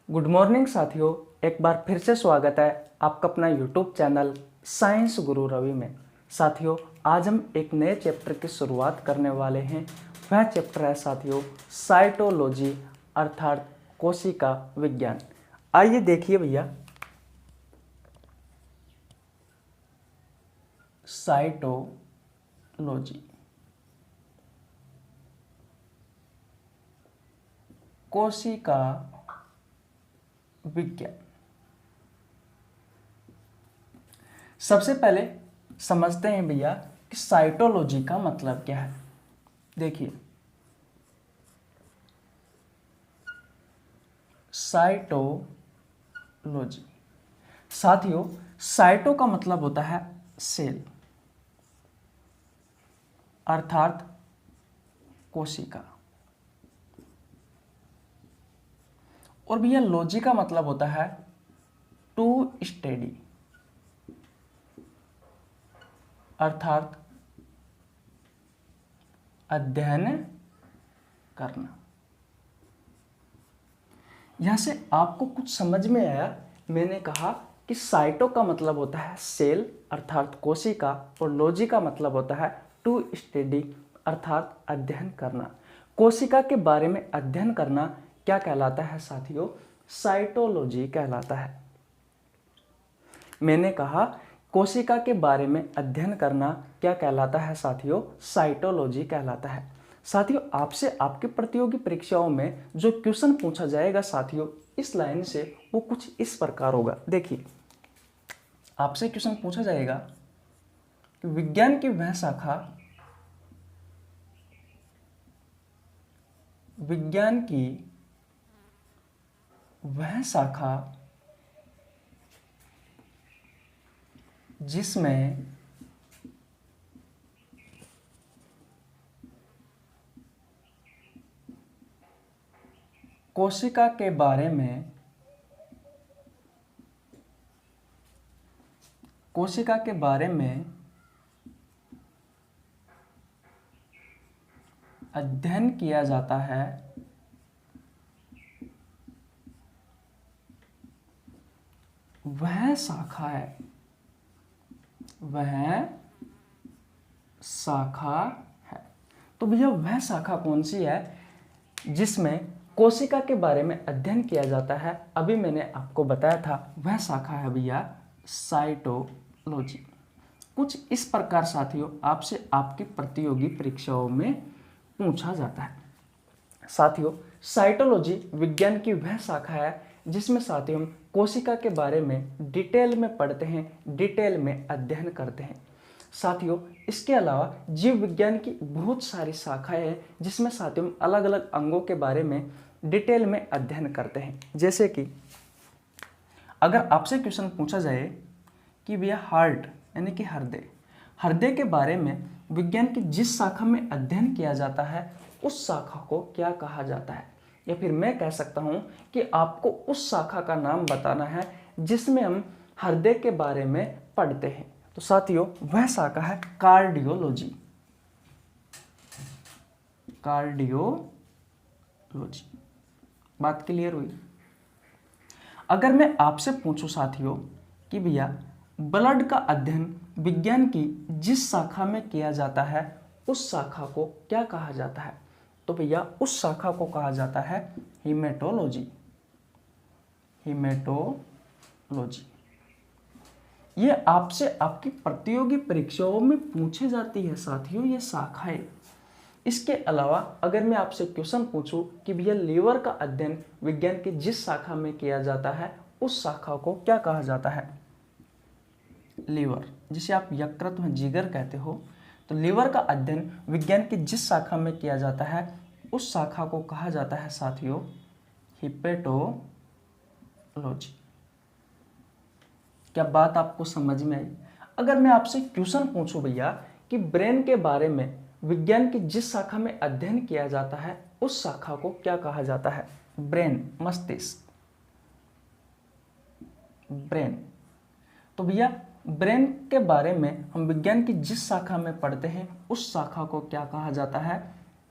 Good morning साथियों, एक बार फिर से स्वागत है आपका अपना यूट्यूब चैनल साइंस गुरु रवि में। साथियों, आज हम एक नए चैप्टर की शुरुआत करने वाले हैं। वह चैप्टर है साथियों साइटोलॉजी अर्थात कोशिका विज्ञान। आइए देखिए भैया, साइटोलॉजी कोशिका विज्ञान। सबसे पहले समझते हैं भैया कि साइटोलॉजी का मतलब क्या है। देखिए, साइटोलॉजी साथियों, साइटो का मतलब होता है सेल अर्थात कोशिका, और भैया लॉजी का मतलब होता है टू स्टडी अर्थात अध्ययन करना। यहां से आपको कुछ समझ में आया? मैंने कहा कि साइटो का मतलब होता है सेल अर्थात कोशिका और लॉजी का मतलब होता है टू स्टडी अर्थात अध्ययन करना। कोशिका के बारे में अध्ययन करना क्या कहलाता है साथियों? साइटोलॉजी कहलाता है। मैंने कहा कोशिका के बारे में अध्ययन करना क्या कहलाता है साथियों? साइटोलॉजी कहलाता है। साथियों, आपसे आपकी प्रतियोगी परीक्षाओं में जो क्वेश्चन पूछा जाएगा साथियों इस लाइन से, वो कुछ इस प्रकार होगा। देखिए, आपसे क्वेश्चन पूछा जाएगा कि विज्ञान की वह शाखा, विज्ञान की वह शाखा जिसमें कोशिका के बारे में अध्ययन किया जाता है, वह शाखा है, वह शाखा है। तो भैया वह शाखा कौन सी है जिसमें कोशिका के बारे में अध्ययन किया जाता है? अभी मैंने आपको बताया था, वह शाखा है भैया साइटोलॉजी। कुछ इस प्रकार साथियों आपसे आपकी प्रतियोगी परीक्षाओं में पूछा जाता है। साथियों, साइटोलॉजी विज्ञान की वह शाखा है जिसमें साथियों हम कोशिका के बारे में डिटेल में पढ़ते हैं, डिटेल में अध्ययन करते हैं। साथियों, इसके अलावा जीव विज्ञान की बहुत सारी शाखाएं हैं जिसमें साथियों हम अलग अलग अंगों के बारे में डिटेल में अध्ययन करते हैं। जैसे कि अगर आपसे क्वेश्चन पूछा जाए कि भैया हार्ट यानी कि हृदय के बारे में विज्ञान की जिस शाखा में अध्ययन किया जाता है उस शाखा को क्या कहा जाता है? या फिर मैं कह सकता हूं कि आपको उस शाखा का नाम बताना है जिसमें हम हृदय के बारे में पढ़ते हैं। तो साथियों वह शाखा है कार्डियोलॉजी। बात क्लियर हुई? अगर मैं आपसे पूछूं साथियों कि भैया ब्लड का अध्ययन विज्ञान की जिस शाखा में किया जाता है उस शाखा को क्या कहा जाता है? तो भैया उस शाखा को कहा जाता है हीमेटोलॉजी। ये आपसे आपकी प्रतियोगी परीक्षाओं में पूछे जाती है साथियों ये शाखाएं। इसके अलावा अगर मैं आपसे क्वेश्चन पूछूं कि भैया लीवर का अध्ययन विज्ञान की जिस शाखा में किया जाता है उस शाखा को क्या कहा जाता है? लीवर, जिसे आप यकृत में जिगर कहते हो। तो लीवर का अध्ययन विज्ञान की जिस शाखा में किया जाता है उस शाखा को कहा जाता है साथियों हिपेटोलॉजी। क्या बात आपको समझ में आई? अगर मैं आपसे क्वेश्चन पूछूं भैया कि ब्रेन के बारे में विज्ञान की जिस शाखा में अध्ययन किया जाता है उस शाखा को क्या कहा जाता है? ब्रेन, मस्तिष्क, ब्रेन। तो भैया ब्रेन के बारे में हम विज्ञान की जिस शाखा में पढ़ते हैं उस शाखा को क्या कहा जाता है?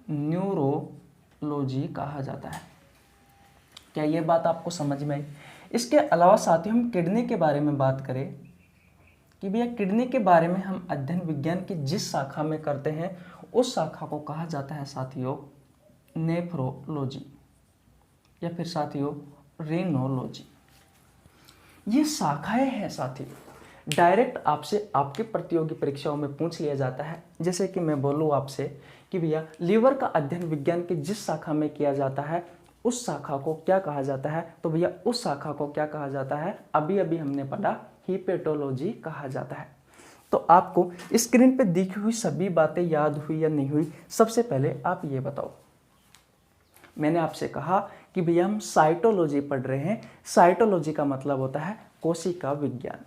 न्यूरोलॉजी कहा जाता है। क्या ये बात आपको समझ में आई? इसके अलावा साथियों हम किडनी के बारे में बात करें कि भैया किडनी के बारे में हम अध्ययन विज्ञान की जिस शाखा में करते हैं उस शाखा को कहा जाता है साथियों नेफ्रोलॉजी या फिर साथियों रेनोलॉजी। ये शाखाएं हैं साथियों, डायरेक्ट आपसे आपके प्रतियोगी परीक्षाओं में पूछ लिया जाता है। जैसे कि मैं बोलूँ आपसे कि भैया लीवर का अध्ययन विज्ञान की जिस शाखा में किया जाता है उस शाखा को क्या कहा जाता है, तो भैया उस शाखा को क्या कहा जाता है, अभी अभी हमने पढ़ा हिपेटोलॉजी कहा जाता है। तो आपको स्क्रीन पे दिखी हुई सभी बातें याद हुई या नहीं हुई, सबसे पहले आप ये बताओ। मैंने आपसे कहा कि भैया हम साइटोलॉजी पढ़ रहे हैं, साइटोलॉजी का मतलब होता है कोशिका विज्ञान।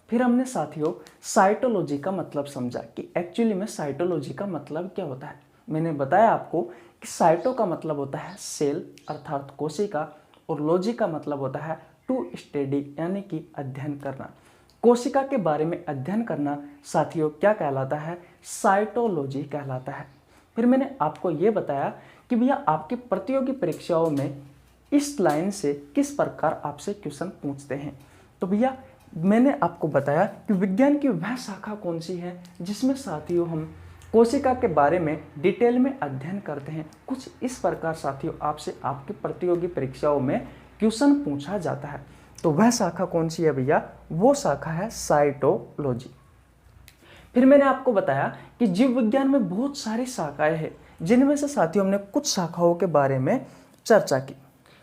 फिर हमने साथियों साइटोलॉजी का मतलब समझा कि एक्चुअली में साइटोलॉजी का मतलब क्या होता है। मैंने बताया आपको कि साइटो का मतलब होता है सेल अर्थात कोशिका, और लॉजी का मतलब होता है टू स्टडी यानी कि अध्ययन करना। कोशिका के बारे में अध्ययन करना साथियों क्या कहलाता है, साइटोलॉजी कहलाता है। फिर मैंने आपको ये बताया कि भैया आपकी प्रतियोगी परीक्षाओं में इस लाइन से किस प्रकार आपसे क्वेश्चन पूछते हैं। तो भैया मैंने आपको बताया कि विज्ञान की वह शाखा कौन सी है जिसमें साथियों हम कोशिका के बारे में डिटेल में अध्ययन करते हैं। कुछ इस प्रकार साथियों आपसे आपकी प्रतियोगी परीक्षाओं में क्वेश्चन पूछा जाता है। तो वह शाखा कौन सी है भैया, वो शाखा है साइटोलॉजी। फिर मैंने आपको बताया कि जीव विज्ञान में बहुत सारी शाखाएं हैं, जिनमें से साथियों हमने कुछ शाखाओं के बारे में चर्चा की।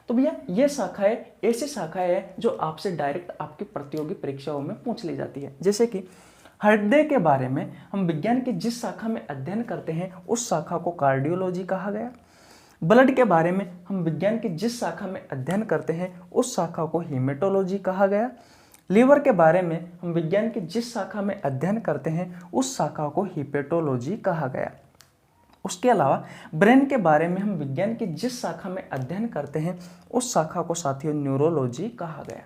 तो भैया ये शाखाएं ऐसी शाखाएं हैं जो आपसे डायरेक्ट आपकी प्रतियोगी परीक्षाओं में पूछ ली जाती है। जैसे कि हृदय के बारे में हम विज्ञान की जिस शाखा में अध्ययन करते हैं उस शाखा को कार्डियोलॉजी कहा गया। ब्लड के बारे में हम विज्ञान की जिस शाखा में अध्ययन करते हैं उस शाखा को हीमेटोलॉजी कहा गया। लीवर के बारे में हम विज्ञान की जिस शाखा में अध्ययन करते हैं उस शाखा को हिपेटोलॉजी कहा गया। उसके अलावा ब्रेन के बारे में हम विज्ञान की जिस शाखा में अध्ययन करते हैं उस शाखा को साथियों न्यूरोलॉजी कहा गया।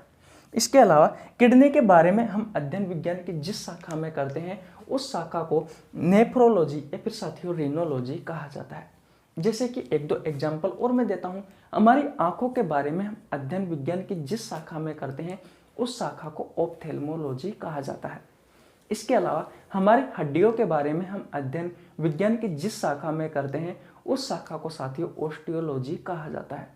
इसके अलावा किडनी के बारे में हम अध्ययन विज्ञान की जिस शाखा में करते हैं उस शाखा को नेफ्रोलॉजी या फिर साथियों रेनोलॉजी कहा जाता है। जैसे कि एक दो एग्जाम्पल और मैं देता हूँ। हमारी आंखों के बारे में हम अध्ययन विज्ञान की जिस शाखा में करते हैं उस शाखा को ऑप्थेल्मोलॉजी कहा जाता है। इसके अलावा हमारी हड्डियों के बारे में हम अध्ययन विज्ञान की जिस शाखा में करते हैं उस शाखा को साथियों ऑस्टियोलॉजी कहा जाता है।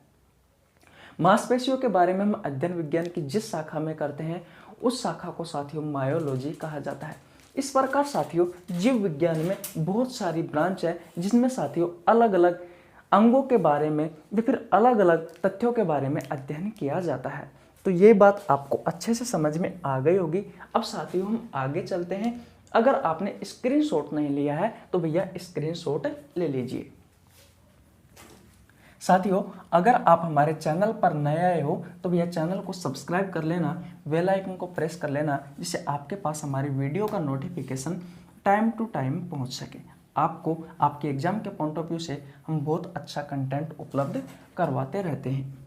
मांसपेशियों के बारे में हम अध्ययन विज्ञान की जिस शाखा में करते हैं उस शाखा को साथियों मायोलॉजी कहा जाता है। इस प्रकार साथियों जीव विज्ञान में बहुत सारी ब्रांच है जिसमें साथियों अलग अलग अंगों के बारे में या फिर अलग अलग तथ्यों के बारे में अध्ययन किया जाता है। तो ये बात आपको अच्छे से समझ में आ गई होगी। अब साथियों हम आगे चलते हैं। अगर आपने स्क्रीनशॉट नहीं लिया है तो भैया स्क्रीनशॉट ले लीजिए। साथियों अगर आप हमारे चैनल पर नए आए हो तो भैया चैनल को सब्सक्राइब कर लेना, बेल आइकन को प्रेस कर लेना, जिससे आपके पास हमारी वीडियो का नोटिफिकेशन टाइम टू टाइम पहुंच सके। आपको आपके एग्जाम के पॉइंट ऑफ व्यू से हम बहुत अच्छा कंटेंट उपलब्ध करवाते रहते हैं।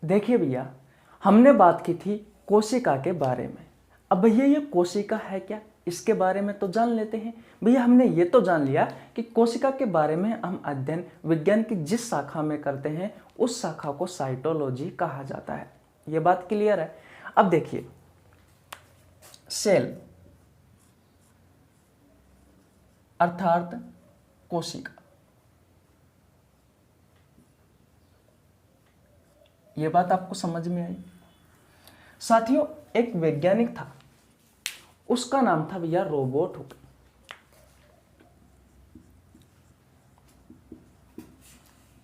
देखिए भैया हमने बात की थी कोशिका के बारे में। अब भैया ये कोशिका है क्या, इसके बारे में तो जान लेते हैं। भैया हमने ये तो जान लिया कि कोशिका के बारे में हम अध्ययन विज्ञान की जिस शाखा में करते हैं उस शाखा को साइटोलॉजी कहा जाता है। ये बात क्लियर है। अब देखिए सेल अर्थात कोशिका, ये बात आपको समझ में आई। साथियों एक वैज्ञानिक था, उसका नाम था भैया रॉबर्ट हुक।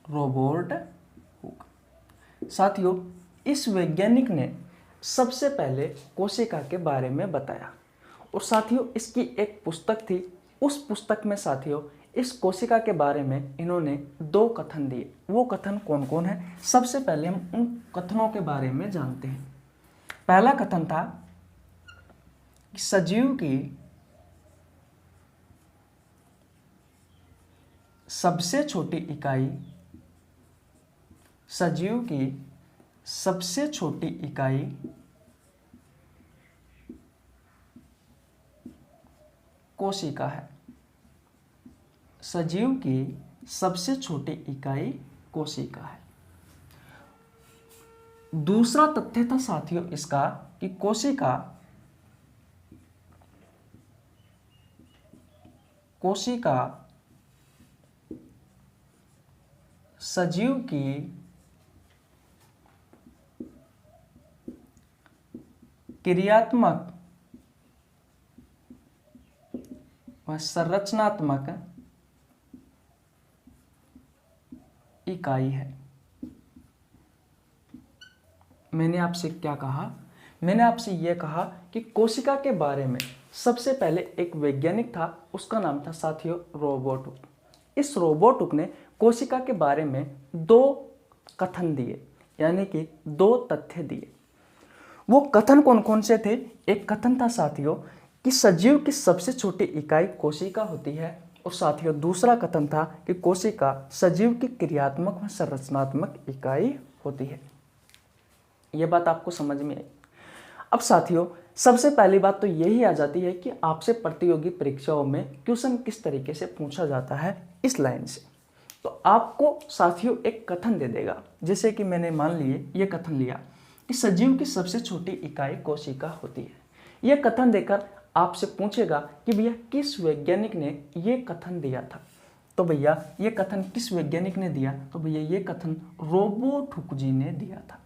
Robert Hooke. साथियों इस वैज्ञानिक ने सबसे पहले कोशिका के बारे में बताया और साथियों इसकी एक पुस्तक थी। उस पुस्तक में साथियों इस कोशिका के बारे में इन्होंने दो कथन दिए। वो कथन कौन कौन है, सबसे पहले हम उन कथनों के बारे में जानते हैं। पहला कथन था कि सजीव की सबसे छोटी इकाई, सजीव की सबसे छोटी इकाई कोशिका है। सजीव की सबसे छोटी इकाई कोशिका है। दूसरा तथ्य था साथियों इसका कि कोशिका सजीव की क्रियात्मक व संरचनात्मक इकाई है। मैंने आपसे क्या कहा? मैंने आपसे यह कहा कि कोशिका के बारे में सबसे पहले एक वैज्ञानिक था, उसका नाम था साथियों रोबर्ट हुक। इस रोबर्ट हुक ने कोशिका के बारे में दो कथन दिए, यानी कि दो तथ्य दिए। वो कथन कौन कौन से थे? एक कथन था साथियों कि सजीव की सबसे छोटी इकाई कोशिका होती है, और साथियों दूसरा कथन था कि कोशिका सजीव की क्रियात्मक व संरचनात्मक इकाई होती है। यह बात आपको समझ में आई। अब साथियों सबसे पहली बात तो यही आ जाती है कि आपसे प्रतियोगी परीक्षाओं में क्वेश्चन किस तरीके से पूछा जाता है इस लाइन से। तो आपको साथियों एक कथन दे देगा, जैसे कि मैंने मान लिए ये कथन लिया कि सजीव की सबसे छोटी इकाई कोशिका होती है। यह कथन देकर आपसे पूछेगा कि भैया किस वैज्ञानिक ने यह कथन दिया था। तो भैया ये कथन किस वैज्ञानिक ने दिया? तो भैया ये कथन रोबर्ट हुक जी ने दिया था।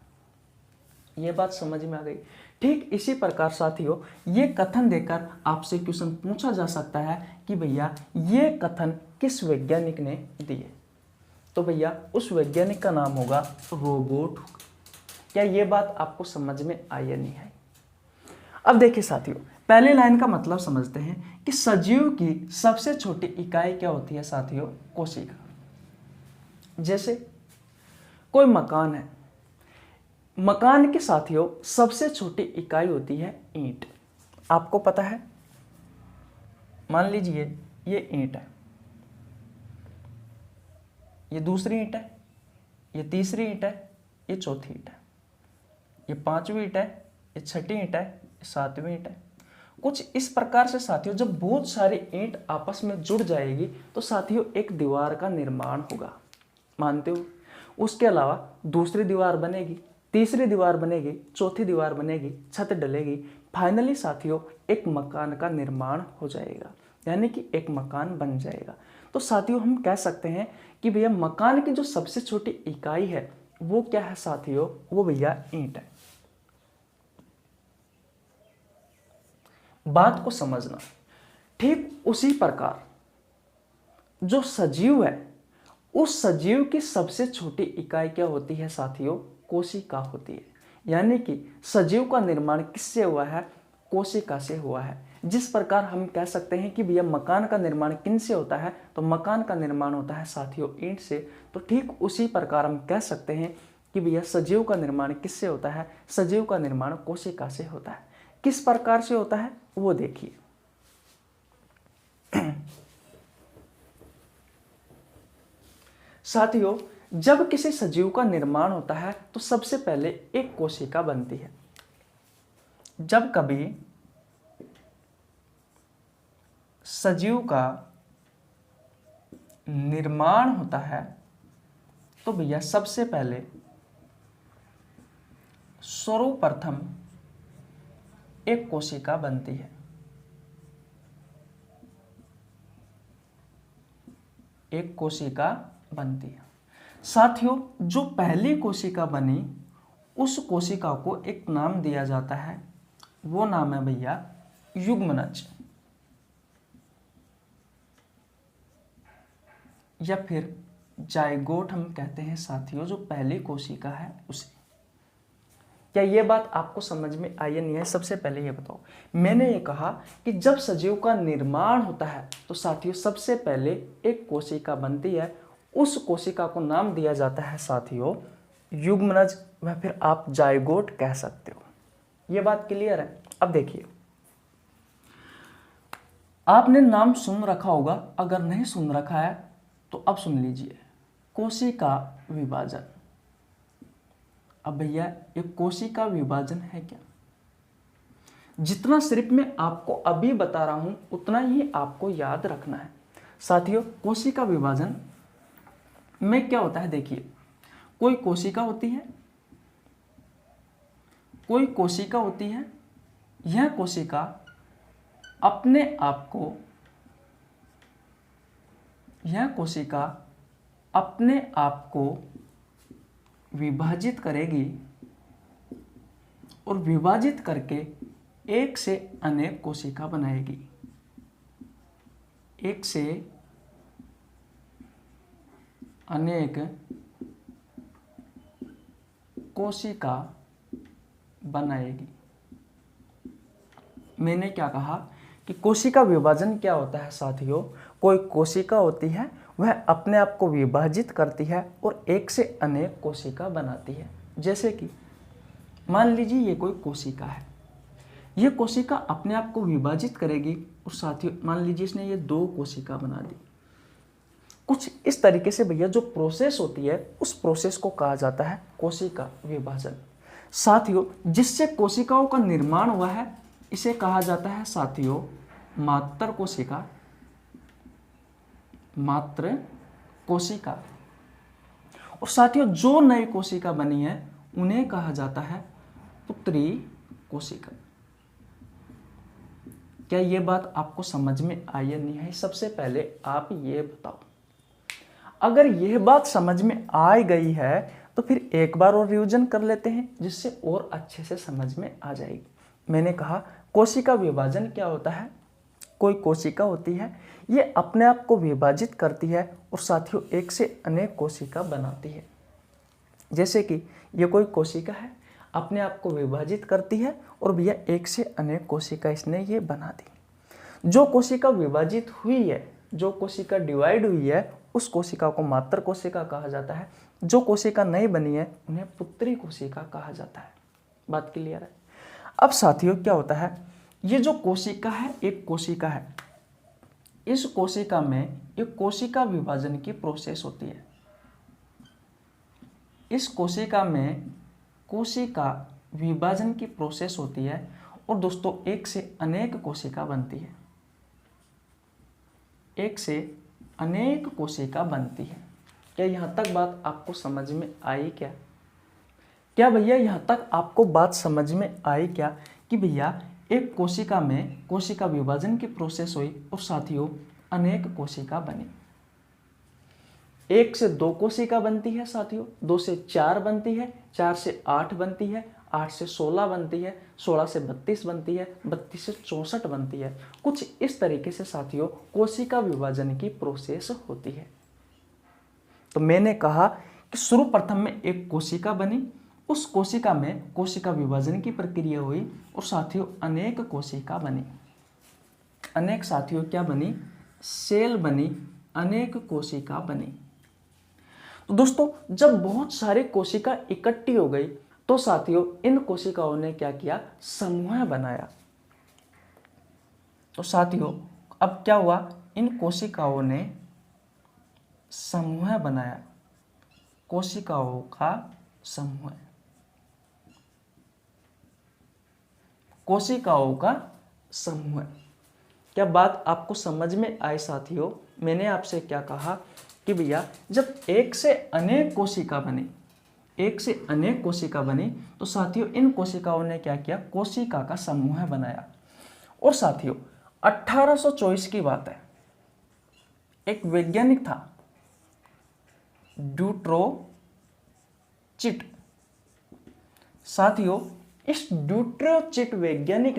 ये बात समझ में आ गई। ठीक इसी प्रकार साथियों ये कथन देकर आपसे क्वेश्चन पूछा जा सकता है कि भैया ये कथन किस वैज्ञानिक ने दिए। तो भैया उस वैज्ञानिक का नाम होगा रोबर्ट हुक। क्या ये बात आपको समझ में आई या नहीं आई? अब देखिए साथियों पहले लाइन का मतलब समझते हैं कि सजीव की सबसे छोटी इकाई क्या होती है साथियों? कोशिका। जैसे कोई मकान है, मकान के साथियों सबसे छोटी इकाई होती है ईंट। आपको पता है, मान लीजिए ये ईंट है, ये दूसरी ईंट है, ये तीसरी ईंट है, ये चौथी ईंट है, ये पांचवी ईंट है, ये छठी ईंट है, ये सातवीं ईंट है। कुछ इस प्रकार से साथियों जब बहुत सारी ईंट आपस में जुड़ जाएगी तो साथियों एक दीवार का निर्माण होगा, मानते हो? उसके अलावा दूसरी दीवार बनेगी, तीसरी दीवार बनेगी, चौथी दीवार बनेगी, छत डलेगी, फाइनली साथियों एक मकान का निर्माण हो जाएगा, यानी कि एक मकान बन जाएगा। तो साथियों हम कह सकते हैं कि भैया मकान की जो सबसे छोटी इकाई है वो क्या है साथियों? वो भैया ईंट है। बात को समझना। ठीक उसी प्रकार जो सजीव है उस सजीव की सबसे छोटी इकाई क्या होती है साथियों? कोशिका होती है। यानी कि सजीव का निर्माण किससे हुआ है? कोशिका से हुआ है। जिस प्रकार हम कह सकते हैं कि भैया मकान का निर्माण किन से होता है? तो मकान का निर्माण होता है साथियों ईंट से। तो ठीक उसी प्रकार हम कह सकते हैं कि भैया सजीव का निर्माण किससे होता है? सजीव का निर्माण कोशिका से होता है। किस प्रकार से होता है वो देखिए। साथियों जब किसी सजीव का निर्माण होता है तो सबसे पहले एक कोशिका बनती है। जब कभी सजीव का निर्माण होता है तो भैया सबसे पहले सर्वप्रथम एक कोशिका बनती है। एक कोशिका बनती है। साथियों जो पहली कोशिका बनी उस कोशिका को एक नाम दिया जाता है, वो नाम है भैया युग्मनज, या फिर जाइगोट हम कहते हैं साथियों। जो पहली कोशिका है उसे। क्या ये बात आपको समझ में आई या नहीं है? सबसे पहले ये बताओ, मैंने ये कहा कि जब सजीव का निर्माण होता है तो साथियों सबसे पहले एक कोशिका बनती है। उस कोशिका को नाम दिया जाता है साथियों युग्मनज, या फिर आप जाइगोट कह सकते हो। ये बात क्लियर है? अब देखिए आपने नाम सुन रखा होगा, अगर नहीं सुन रखा है तो अब सुन लीजिए, कोशिका विभाजन। अब भैया ये कोशिका विभाजन है क्या? जितना सिर्फ मैं आपको अभी बता रहा हूं उतना ही आपको याद रखना है। साथियों, कोशिका विभाजन में क्या होता है, देखिए, कोई कोशिका होती है, यह कोशिका अपने आप को विभाजित करेगी और विभाजित करके एक से अनेक कोशिका बनाएगी। एक से अनेक कोशिका बनाएगी। मैंने क्या कहा कि कोशिका विभाजन क्या होता है साथियों? कोई कोशिका होती है, वह अपने आप को विभाजित करती है और एक से अनेक कोशिका बनाती है। जैसे कि मान लीजिए ये कोई कोशिका है, यह कोशिका अपने आप को विभाजित करेगी और साथियों मान लीजिए इसने ये 2 कोशिका बना दी। कुछ इस तरीके से भैया जो प्रोसेस होती है उस प्रोसेस को कहा जाता है कोशिका विभाजन। साथियों, जिससे कोशिकाओं का निर्माण हुआ है इसे कहा जाता है साथियों मात्र कोशिका। और साथियों जो नई कोशिका बनी है उन्हें कहा जाता है पुत्री कोशिका। क्या ये बात आपको समझ में आई या नहीं आई? सबसे पहले आप ये बताओ, अगर यह बात समझ में आ गई है तो फिर एक बार और रिवीजन कर लेते हैं जिससे और अच्छे से समझ में आ जाएगी। मैंने कहा कोशिका विभाजन क्या होता है? कोई कोशिका होती है, ये अपने आप को विभाजित करती है और साथियों एक से अनेक कोशिका बनाती है। जैसे कि ये कोई कोशिका है, अपने आप को विभाजित करती है और भैया एक से अनेक कोशिका इसने ये बना दी। जो कोशिका विभाजित हुई है, जो कोशिका डिवाइड हुई है, उस कोशिका को मात्र कोशिका कहा जाता है। जो कोशिका नहीं बनी है उन्हें पुत्री कोशिका कहा जाता है। बात क्लियर है? अब साथियों क्या होता है, ये जो कोशिका है एक कोशिका है, इस कोशिका में एक कोशिका विभाजन की प्रोसेस होती है। इस कोशिका में कोशिका विभाजन की प्रोसेस होती है और दोस्तों एक से अनेक कोशिका बनती है। एक से अनेक कोशिका बनती है। क्या यहाँ तक बात आपको समझ में आई क्या? क्या भैया यहाँ तक आपको बात समझ में आई क्या कि भैया एक कोशिका में कोशिका विभाजन की प्रोसेस हुई और साथियों अनेक कोशिका बनी। 1 से 2 कोशिका बनती है साथियों, 2 से 4 बनती है, 4 से 8 बनती है, 8 से 16 बनती है, 16 से 32 बनती है, 32 से 64 बनती है। कुछ इस तरीके से साथियों कोशिका विभाजन की प्रोसेस होती है। तो मैंने कहा कि सर्वप्रथम में एक कोशिका बनी, उस कोशिका में कोशिका विभाजन की प्रक्रिया हुई और साथियों अनेक कोशिका बनी। अनेक साथियों क्या बनी? सेल बनी, अनेक कोशिका बनी। तो दोस्तों जब बहुत सारी कोशिका इकट्ठी हो गई तो साथियों इन कोशिकाओं ने क्या किया? समूह बनाया। तो साथियों अब क्या हुआ? इन कोशिकाओं ने समूह बनाया, कोशिकाओं का समूह, कोशिकाओं का समूह। क्या बात आपको समझ में आई साथियों? मैंने आपसे क्या कहा कि भैया जब एक से अनेक कोशिका बनी, एक से अनेक कोशिका बनी तो साथियों इन कोशिकाओं ने क्या किया? कोशिका का समूह बनाया। और साथियों 1824 की बात है, एक वैज्ञानिक था ड्यूट्रोचिट। साथियों इस ड्यूट्रोचिट वैज्ञानिक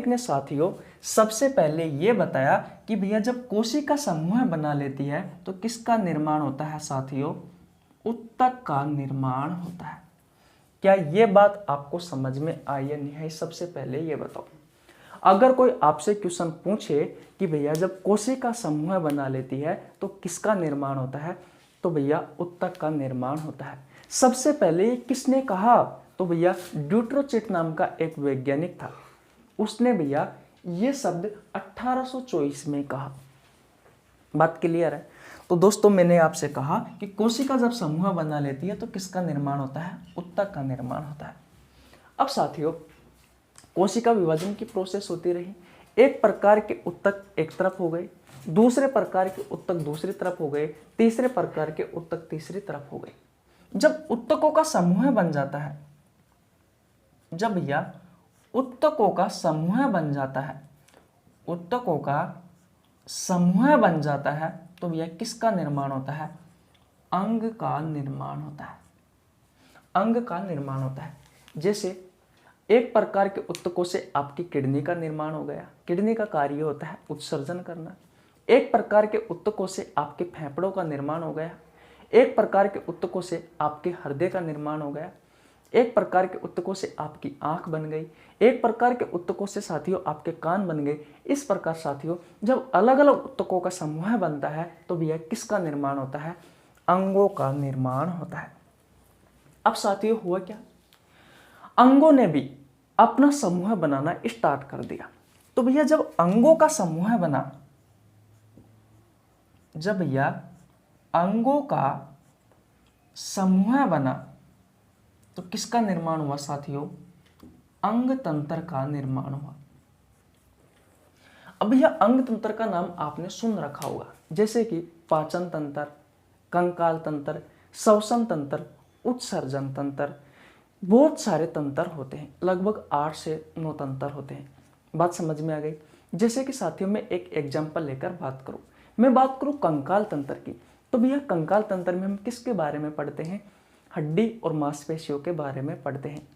ने साथियों सबसे पहले ये बताया कि भैया जब कोशिका समूह बना लेती है तो किसका निर्माण होता है साथियों? उत्तक का निर्माण होता है। क्या ये बात आपको समझ में आई या नहीं आई? सबसे पहले ये बताओ, अगर कोई आपसे क्वेश्चन पूछे कि भैया जब कोशिका समूह बना लेती है तो किसका निर्माण होता है, तो भैया उत्तक का निर्माण होता है। सबसे पहले ये किसने कहा? तो भैया ड्यूट्रोचिट नाम का एक वैज्ञानिक था, उसने भैया ये शब्द 1824 में कहा। बात क्लियर है। तो दोस्तों मैंने आपसे कहा कि कोशिका जब समूह बना लेती है तो किसका निर्माण होता है, उत्तक का निर्माण होता है। अब साथियों कोशिका विभाजन की प्रोसेस होती रही, एक प्रकार के उत्तक एक तरफ हो गए, दूसरे प्रकार के उत्तक दूसरी तरफ हो गए, तीसरे प्रकार के उत्तक तीसरी तरफ हो गए। जब उत्तकों का समूह बन जाता है, जब भैया उत्तकों का समूह बन जाता है, उत्तकों का समूह बन जाता है तो भैया किसका निर्माण होता है, अंग का निर्माण होता है, अंग का निर्माण होता है। जैसे एक प्रकार के उत्तकों से आपकी किडनी का निर्माण हो गया, किडनी का कार्य होता है उत्सर्जन करना। एक प्रकार के उत्तकों से आपके फेफड़ों का निर्माण हो गया, एक प्रकार के उत्तकों से आपके हृदय का निर्माण हो गया, एक प्रकार के उत्तकों से आपकी आंख बन गई, एक प्रकार के उत्तकों से साथियों आपके कान बन गए। इस प्रकार साथियों जब अलग अलग उत्तकों का समूह बनता है तो भैया किसका निर्माण होता है, अंगों का निर्माण होता है। अब साथियों हुआ क्या, अंगों ने भी अपना समूह बनाना स्टार्ट कर दिया। तो भैया जब अंगों का समूह बना, जब भैया अंगों का समूह बना तो किसका निर्माण हुआ साथियों, अंग तंत्र का निर्माण हुआ। अब यह अंग तंत्र का नाम आपने सुन रखा होगा, जैसे कि पाचन तंत्र, कंकाल तंत्र, श्वसन तंत्र, उत्सर्जन तंत्र, बहुत सारे तंत्र होते हैं, लगभग 8 से 9 तंत्र होते हैं। बात समझ में आ गई। जैसे कि साथियों मैं एक एग्जाम्पल लेकर बात करूं, मैं बात करूं कंकाल तंत्र की, तो भैया कंकाल तंत्र में हम किसके बारे में पढ़ते हैं, हड्डी और मांसपेशियों के बारे में पढ़ते हैं।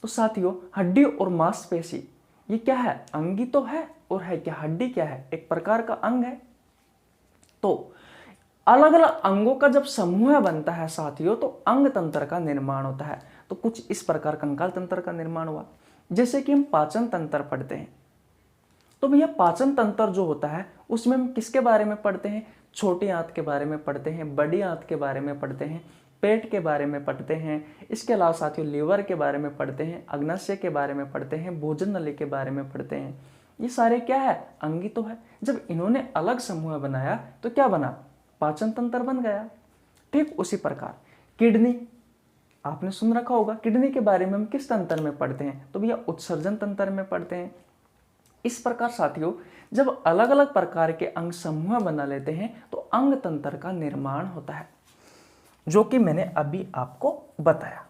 तो साथियों हड्डी और मांसपेशी ये क्या है, अंग ही तो है, और है क्या, हड्डी क्या है, एक प्रकार का अंग है। तो अलग अलग अंगों का जब समूह बनता है साथियों तो अंग तंत्र का निर्माण होता है। तो कुछ इस प्रकार कंकाल तंत्र का निर्माण हुआ। जैसे कि हम पाचन तंत्र पढ़ते हैं, तो भैया पाचन तंत्र जो होता है उसमें हम किसके बारे में पढ़ते हैं, छोटी आंत के बारे में पढ़ते हैं, बड़ी आंत के बारे में पढ़ते हैं, पेट के बारे में पढ़ते हैं, इसके अलावा साथियों लीवर के बारे में पढ़ते हैं, अग्नाशय के बारे में पढ़ते हैं, भोजन नली के बारे में पढ़ते हैं। ये सारे क्या है, अंग ही तो है। जब इन्होंने अलग समूह बनाया तो क्या बना, पाचन तंत्र बन गया। ठीक उसी प्रकार किडनी आपने सुन रखा होगा, किडनी के बारे में हम किस तंत्र में पढ़ते हैं, तो भैया उत्सर्जन तंत्र में पढ़ते हैं। इस प्रकार साथियों जब अलग अलग प्रकार के अंग समूह बना लेते हैं तो अंग तंत्र का निर्माण होता है, जो कि मैंने अभी आपको बताया।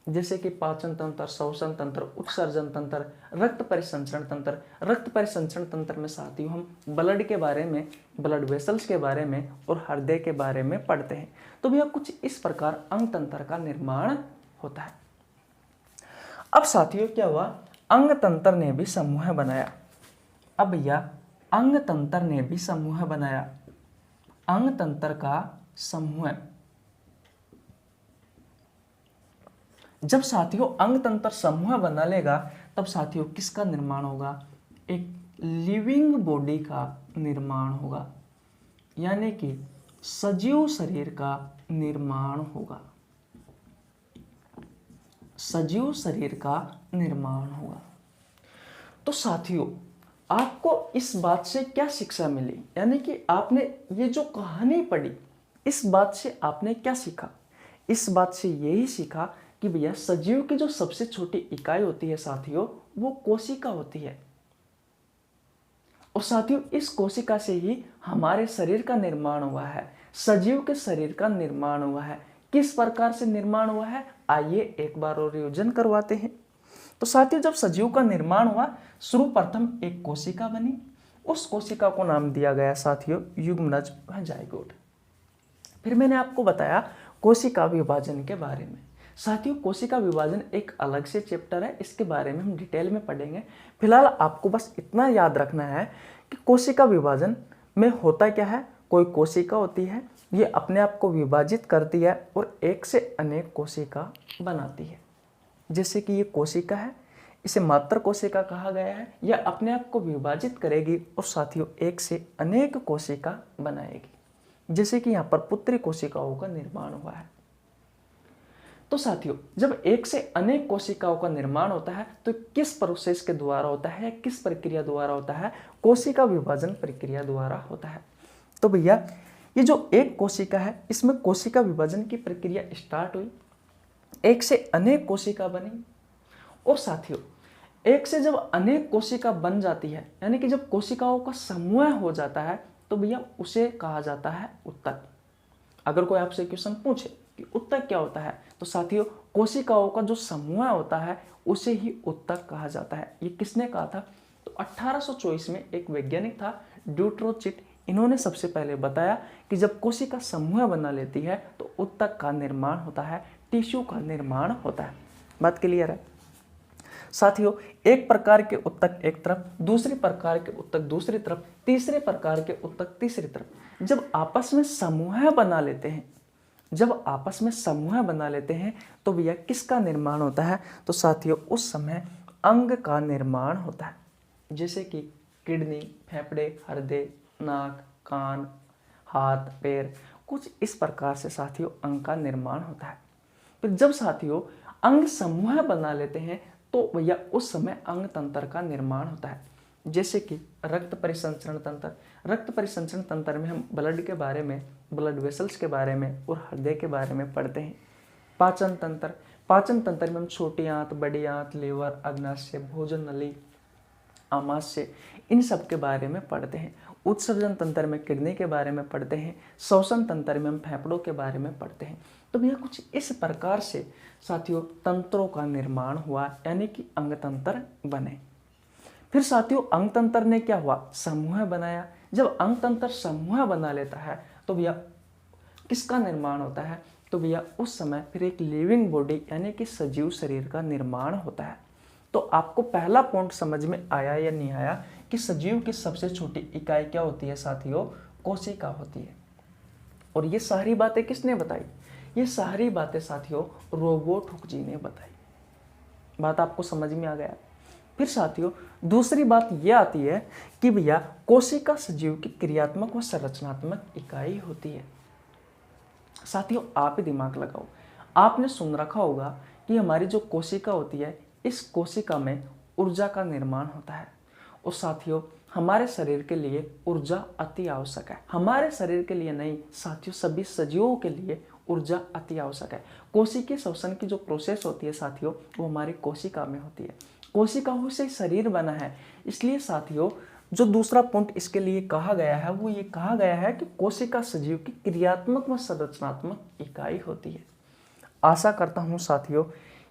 जैसे कि पाचन तंत्र, श्वसन तंत्र, उत्सर्जन तंत्र, रक्त परिसंचरण तंत्र। रक्त परिसंचरण तंत्र में साथियों हम ब्लड के बारे में, ब्लड वेसल्स के बारे में और हृदय के बारे में पढ़ते हैं। तो भैया कुछ इस प्रकार अंग तंत्र का निर्माण होता है। अब साथियों क्या हुआ, अंग तंत्र ने भी समूह बनाया। अब भैया अंग तंत्र ने भी समूह बनाया, अंग तंत्र का समूह। जब साथियों अंग तंत्र समूह बना लेगा तब साथियों किसका निर्माण होगा, एक लिविंग बॉडी का निर्माण होगा, यानी कि सजीव शरीर का निर्माण होगा, सजीव शरीर का निर्माण होगा। तो साथियों आपको इस बात से क्या शिक्षा मिली, यानी कि आपने ये जो कहानी पढ़ी इस बात से आपने क्या सीखा, इस बात से यही सीखा कि भैया सजीव की जो सबसे छोटी इकाई होती है साथियों वो कोशिका होती है। और साथियों इस कोशिका से ही हमारे शरीर का निर्माण हुआ है, सजीव के शरीर का निर्माण हुआ है। किस प्रकार से निर्माण हुआ है, आइए एक बार और रिविजन करवाते हैं। तो साथियों जब सजीव का निर्माण हुआ सर्वप्रथम एक कोशिका बनी, उस कोशिका को नाम दिया गया साथियों युग्मनज जाइगोट। फिर मैंने आपको बताया कोशिका विभाजन के बारे में। साथियों कोशिका विभाजन एक अलग से चैप्टर है, इसके बारे में हम डिटेल में पढ़ेंगे। फिलहाल आपको बस इतना याद रखना है कि कोशिका विभाजन में होता क्या है, कोई कोशिका होती है ये अपने आप को विभाजित करती है और एक से अनेक कोशिका बनाती है। जैसे कि ये कोशिका है, इसे मात्र कोशिका कहा गया है, यह अपने आप को विभाजित करेगी और साथियों एक से अनेक कोशिका बनाएगी। जैसे कि यहाँ पर पुत्री कोशिकाओं का निर्माण हुआ है। तो साथियों जब एक से अनेक कोशिकाओं का निर्माण होता है तो किस प्रोसेस के द्वारा होता है, किस प्रक्रिया द्वारा होता है, कोशिका विभाजन प्रक्रिया द्वारा होता है। तो भैया ये जो एक कोशिका है, इसमें कोशिका विभाजन की प्रक्रिया स्टार्ट हुई, एक से अनेक कोशिका बनी। और साथियों, एक से जब अनेक कोशिका बन जाती है, यानी कि जब कोशिकाओं का समूह हो जाता है, तो भैया उसे कहा जाता है उत्तक। अगर कोई आपसे क्वेश्चन पूछे कि उत्तक क्या होता है, तो साथियों कोशिकाओं का जो समूह होता है उसे ही उत्तक कहा जाता है। ये किसने कहा था? तो 1824 में एक वैज्ञानिक था ड्यूट्रोचिट, इन्होंने सबसे पहले बताया कि जब कोशिका समूह बना लेती है तो उत्तक का निर्माण होता है, टिश्यू का निर्माण होता है। बात क्लियर है साथियों? एक प्रकार के उत्तक एक तरफ, दूसरे प्रकार के उत्तक दूसरी तरफ, तीसरे प्रकार के उत्तक तीसरी तरफ। जब आपस में समूह बना लेते हैं, तो भैया किसका निर्माण होता है? तो साथियों उस समय अंग का निर्माण होता है, जैसे कि किडनी, फेफड़े, हृदय, नाक, कान, हाथ, पैर, कुछ इस प्रकार से साथियों अंग का निर्माण होता है। फिर जब साथियों अंग समूह बना लेते हैं तो भैया उस समय अंग तंत्र का निर्माण होता है, जैसे कि रक्त परिसंचरण तंत्र। रक्त परिसंचरण तंत्र में हम ब्लड के बारे में, ब्लड वेसल्स के बारे में और हृदय के बारे में पढ़ते हैं। पाचन तंत्र में हम छोटी आंत, बड़ी आंत, लीवर, अग्नाशय, भोजन नली, आमाशय, इन सब के बारे में पढ़ते हैं। उत्सर्जन तंत्र में किडनी के बारे में पढ़ते हैं। श्वसन तंत्र में हम फेफड़ों के बारे में पढ़ते हैं। तो भैया कुछ इस प्रकार से साथियों तंत्रों का निर्माण हुआ, यानी कि अंग तंत्र बने। फिर साथियों अंग तंत्र ने क्या हुआ? समूह बनाया। जब अंग तंत्र समूह बना लेता है तो भैया किसका निर्माण होता है? तो भैया उस समय फिर एक लिविंग बॉडी, यानी कि सजीव शरीर का निर्माण होता है। तो आपको पहला पॉइंट समझ में आया या नहीं आया कि सजीव की सबसे छोटी इकाई क्या होती है साथियों? कोशिका होती है। और ये सारी बातें किसने बताई? ये सारी बातें साथियों रोबर्ट हुक जी ने बताई। बात आपको समझ में आ गया? फिर साथियों दूसरी बात यह आती है कि भैया कोशिका सजीव की क्रियात्मक व संरचनात्मक इकाई होती है। साथियों आप ही दिमाग लगाओ, आपने सुन रखा होगा कि हमारी जो कोशिका होती है, इस कोशिका में ऊर्जा का निर्माण होता है। और साथियों हमारे शरीर के लिए ऊर्जा अति आवश्यक है। हमारे शरीर के लिए नहीं साथियों, सभी सजीवों के लिए ऊर्जा अति आवश्यक है। कोशिकीय श्वसन की जो प्रोसेस होती है साथियों, वो हमारी कोशिका में होती है। कोशिकाओं से शरीर बना है, इसलिए साथियों जो दूसरा पॉइंट इसके लिए कहा गया है वो ये कहा गया है कि कोशिका सजीव की क्रियात्मक व संरचनात्मक इकाई होती है। आशा करता हूँ साथियों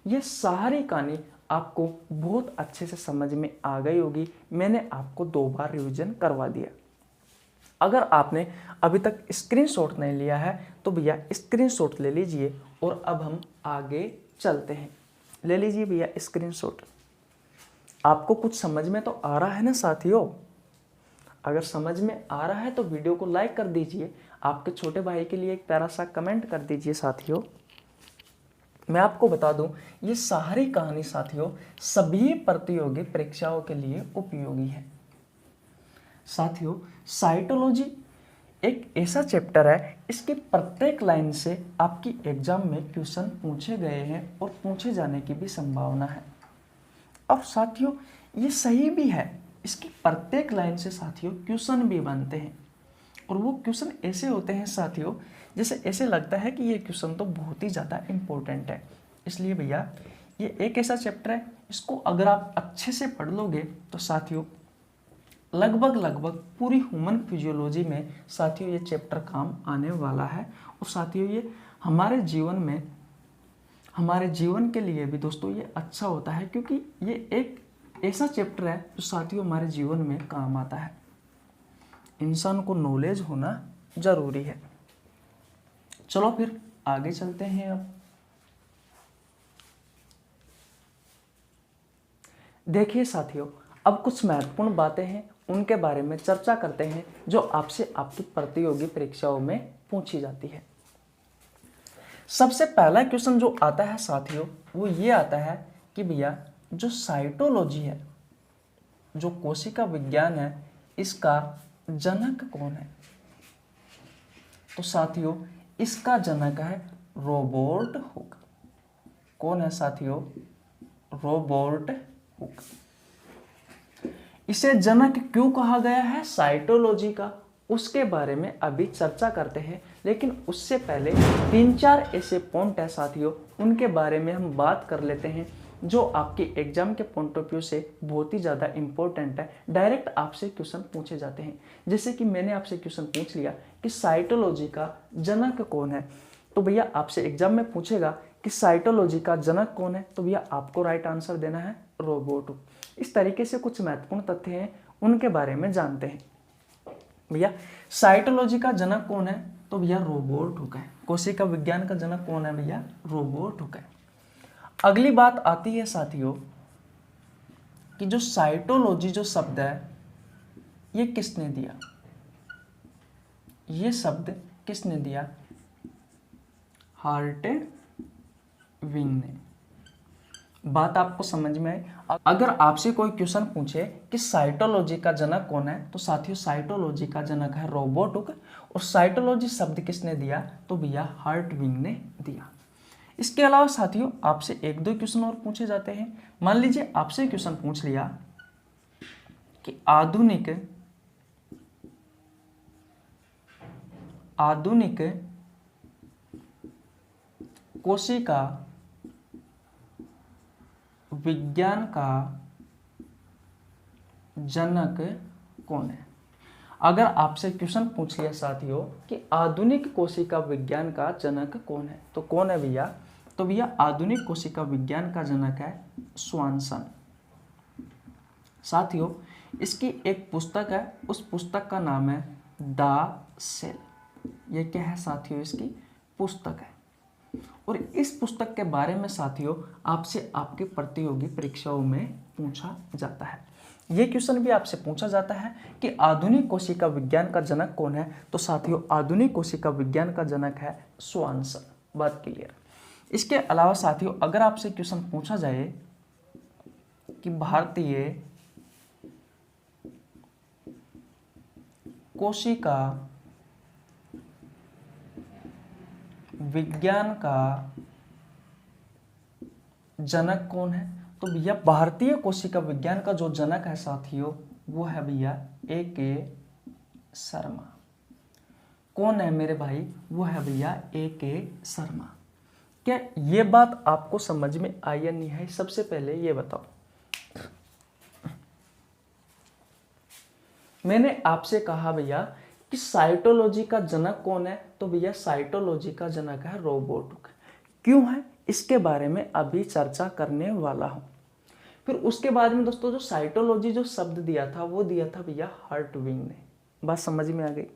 ये सारी कहानी आपको बहुत अच्छे से समझ में आ गई होगी। मैंने आपको 2 बार रिवीजन करवा दिया। अगर आपने अभी तक स्क्रीनशॉट नहीं लिया है तो भैया स्क्रीनशॉट ले लीजिए और अब हम आगे चलते हैं। ले लीजिए भैया स्क्रीनशॉट। आपको कुछ समझ में तो आ रहा है ना साथियों? अगर समझ में आ रहा है तो वीडियो को लाइक कर दीजिए। आपके छोटे भाई के लिए एक प्यारा सा कमेंट कर दीजिए साथियों। मैं आपको बता दूं ये सारी कहानी साथियों सभी प्रतियोगी परीक्षाओं के लिए उपयोगी है। साथियों साइटोलॉजी एक ऐसा चैप्टर है, इसके प्रत्येक लाइन से आपकी एग्जाम में क्वेश्चन पूछे गए हैं और पूछे जाने की भी संभावना है। और साथियों ये सही भी है, इसकी प्रत्येक लाइन से साथियों क्वेश्चन भी बनते हैं। और वो क्वेश्चन ऐसे होते हैं साथियों जैसे ऐसे लगता है कि ये क्वेश्चन तो बहुत ही ज़्यादा इम्पोर्टेंट है। इसलिए भैया ये एक ऐसा चैप्टर है, इसको अगर आप अच्छे से पढ़ लोगे तो साथियों लगभग पूरी ह्यूमन फिजियोलॉजी में साथियों ये चैप्टर काम आने वाला है। और साथियों ये हमारे जीवन के लिए भी दोस्तों ये अच्छा होता है, क्योंकि ये एक ऐसा चैप्टर है जो साथियों हमारे जीवन में काम आता है। इंसान को नॉलेज होना जरूरी है। चलो फिर आगे चलते हैं। अब देखिए साथियों अब कुछ महत्वपूर्ण बातें हैं, उनके बारे में चर्चा करते हैं जो आपसे आपकी प्रतियोगी परीक्षाओं में पूछी जाती है। सबसे पहला क्वेश्चन जो आता है साथियों वो ये आता है कि भैया जो साइटोलॉजी है, जो कोशिका विज्ञान है, इसका जनक कौन है? तो साथियों इसका जनक है रोबर्ट हुक। कौन है साथियों? Robert Hooke. इसे जनक क्यों कहा गया है साइटोलॉजी का? उसके बारे में अभी चर्चा करते हैं। लेकिन उससे पहले 3-4 ऐसे पॉइंट है साथियों, उनके बारे में हम बात कर लेते हैं जो आपके एग्जाम के पॉइंट ऑफ व्यू से बहुत ही ज़्यादा इंपॉर्टेंट है। डायरेक्ट आपसे क्वेश्चन पूछे जाते हैं। जैसे कि मैंने आपसे क्वेश्चन पूछ लिया कि साइटोलॉजी का जनक कौन है, तो भैया आपसे एग्जाम में पूछेगा कि साइटोलॉजी का जनक कौन है, तो भैया आपको राइट आंसर देना है रोबर्ट हुक। इस तरीके से कुछ महत्वपूर्ण तथ्य हैं, उनके बारे में जानते हैं। भैया साइटोलॉजी का जनक कौन है, तो भैया रोबर्ट हुक है। कोशिका विज्ञान का जनक कौन है भैया, रोबर्ट हुक है। अगली बात आती है साथियों कि जो साइटोलॉजी जो शब्द है ये किसने दिया, ये शब्द किसने दिया, हार्टेविंग ने। बात आपको समझ में आई। अगर आपसे कोई क्वेश्चन पूछे कि साइटोलॉजी का जनक कौन है, तो साथियों साइटोलॉजी का जनक है रोबर्ट हुक। और साइटोलॉजी शब्द किसने दिया, तो भैया हार्टविंग ने दिया। इसके अलावा साथियों आपसे 1-2 क्वेश्चन और पूछे जाते हैं। मान लीजिए आपसे क्वेश्चन पूछ लिया कि आधुनिक कोशिका विज्ञान का जनक कौन है। अगर आपसे क्वेश्चन पूछ लिया साथियों कि आधुनिक कोशिका विज्ञान का जनक कौन है, तो कौन है भैया, तो भैया आधुनिक कोशिका विज्ञान का जनक है स्वानसन। साथियों इसकी एक पुस्तक है, उस पुस्तक का नाम है द सेल। ये क्या है साथियों, इसकी पुस्तक है। और इस पुस्तक के बारे में साथियों आपसे आपके प्रतियोगी परीक्षाओं में पूछा जाता है। ये क्वेश्चन भी आपसे पूछा जाता है कि आधुनिक कोशिका विज्ञान का जनक कौन है, तो साथियों आधुनिक कोशिका विज्ञान का जनक है स्वानसन। बात क्लियर। इसके अलावा साथियों अगर आपसे क्वेश्चन पूछा जाए कि भारतीय कोशिका विज्ञान का जनक कौन है, तो भैया भारतीय कोशिका विज्ञान का जो जनक है साथियों वो है भैया A.K. शर्मा। कौन है मेरे भाई, वो है भैया A.K. शर्मा। क्या ये बात आपको समझ में आई या नहीं है, सबसे पहले ये बताओ। मैंने आपसे कहा भैया कि साइटोलॉजी का जनक कौन है, तो भैया साइटोलॉजी का जनक है रोबर्ट हुक। क्यों है, इसके बारे में अभी चर्चा करने वाला हूं। फिर उसके बाद में दोस्तों जो साइटोलॉजी जो शब्द दिया था वो दिया था भैया हार्टविंग ने। बात समझ में आ गई।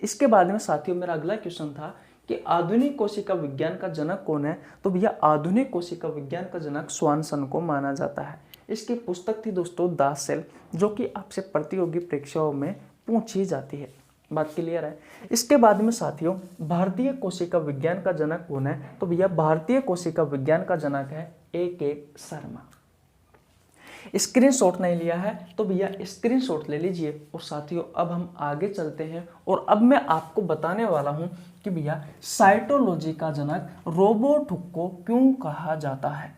इसके बाद में साथियों मेरा अगला क्वेश्चन था कि आधुनिक कोशिका विज्ञान का जनक कौन है, तो भैया आधुनिक कोशिका विज्ञान का जनक स्वानसन को माना जाता है। इसकी पुस्तक थी दोस्तों द सेल, जो कि आपसे प्रतियोगी परीक्षाओं में पूछी जाती है। बात क्लियर है। इसके बाद में साथियों भारतीय कोशिका विज्ञान का जनक कौन है, तो भैया भारतीय कोशिका विज्ञान का जनक है A.K. शर्मा। स्क्रीनशॉट नहीं लिया है तो भैया स्क्रीनशॉट ले लीजिए। और साथियों अब हम आगे चलते हैं और अब मैं आपको बताने वाला हूं कि भैया साइटोलॉजी का जनक रोबर्ट हुक को क्यों कहा जाता है।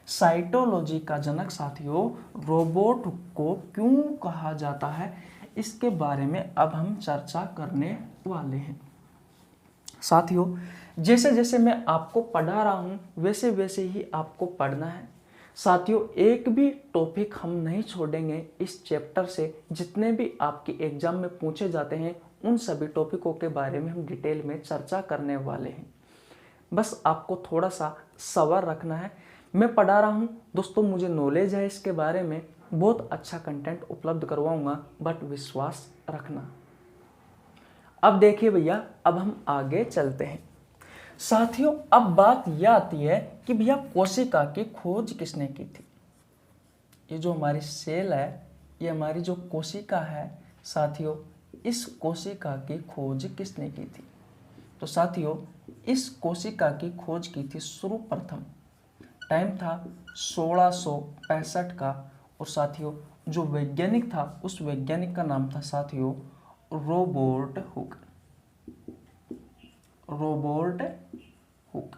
साइटोलॉजी का जनक साथियों रोबर्ट हुक को क्यों कहा जाता है, इसके बारे में अब हम चर्चा करने वाले हैं। साथियों जैसे जैसे मैं आपको पढ़ा रहा हूं वैसे वैसे ही आपको पढ़ना है। साथियों एक भी टॉपिक हम नहीं छोड़ेंगे इस चैप्टर से। जितने भी आपके एग्जाम में पूछे जाते हैं उन सभी टॉपिकों के बारे में हम डिटेल में चर्चा करने वाले हैं। बस आपको थोड़ा सा सब्र रखना है। मैं पढ़ा रहा हूँ दोस्तों, मुझे नॉलेज है इसके बारे में, बहुत अच्छा कंटेंट उपलब्ध करवाऊंगा, बट विश्वास रखना। अब देखिए भैया अब हम आगे चलते हैं। साथियों अब बात यह आती है कि भैया कोशिका की खोज किसने की थी। ये जो हमारी सेल है, ये हमारी जो कोशिका है साथियों, इस कोशिका की खोज किसने की थी। तो साथियों इस कोशिका की खोज की थी सर्वप्रथम, टाइम था 1665 का। और साथियों जो वैज्ञानिक था उस वैज्ञानिक का नाम था साथियों रोबर्ट हुक। Robert Hooke.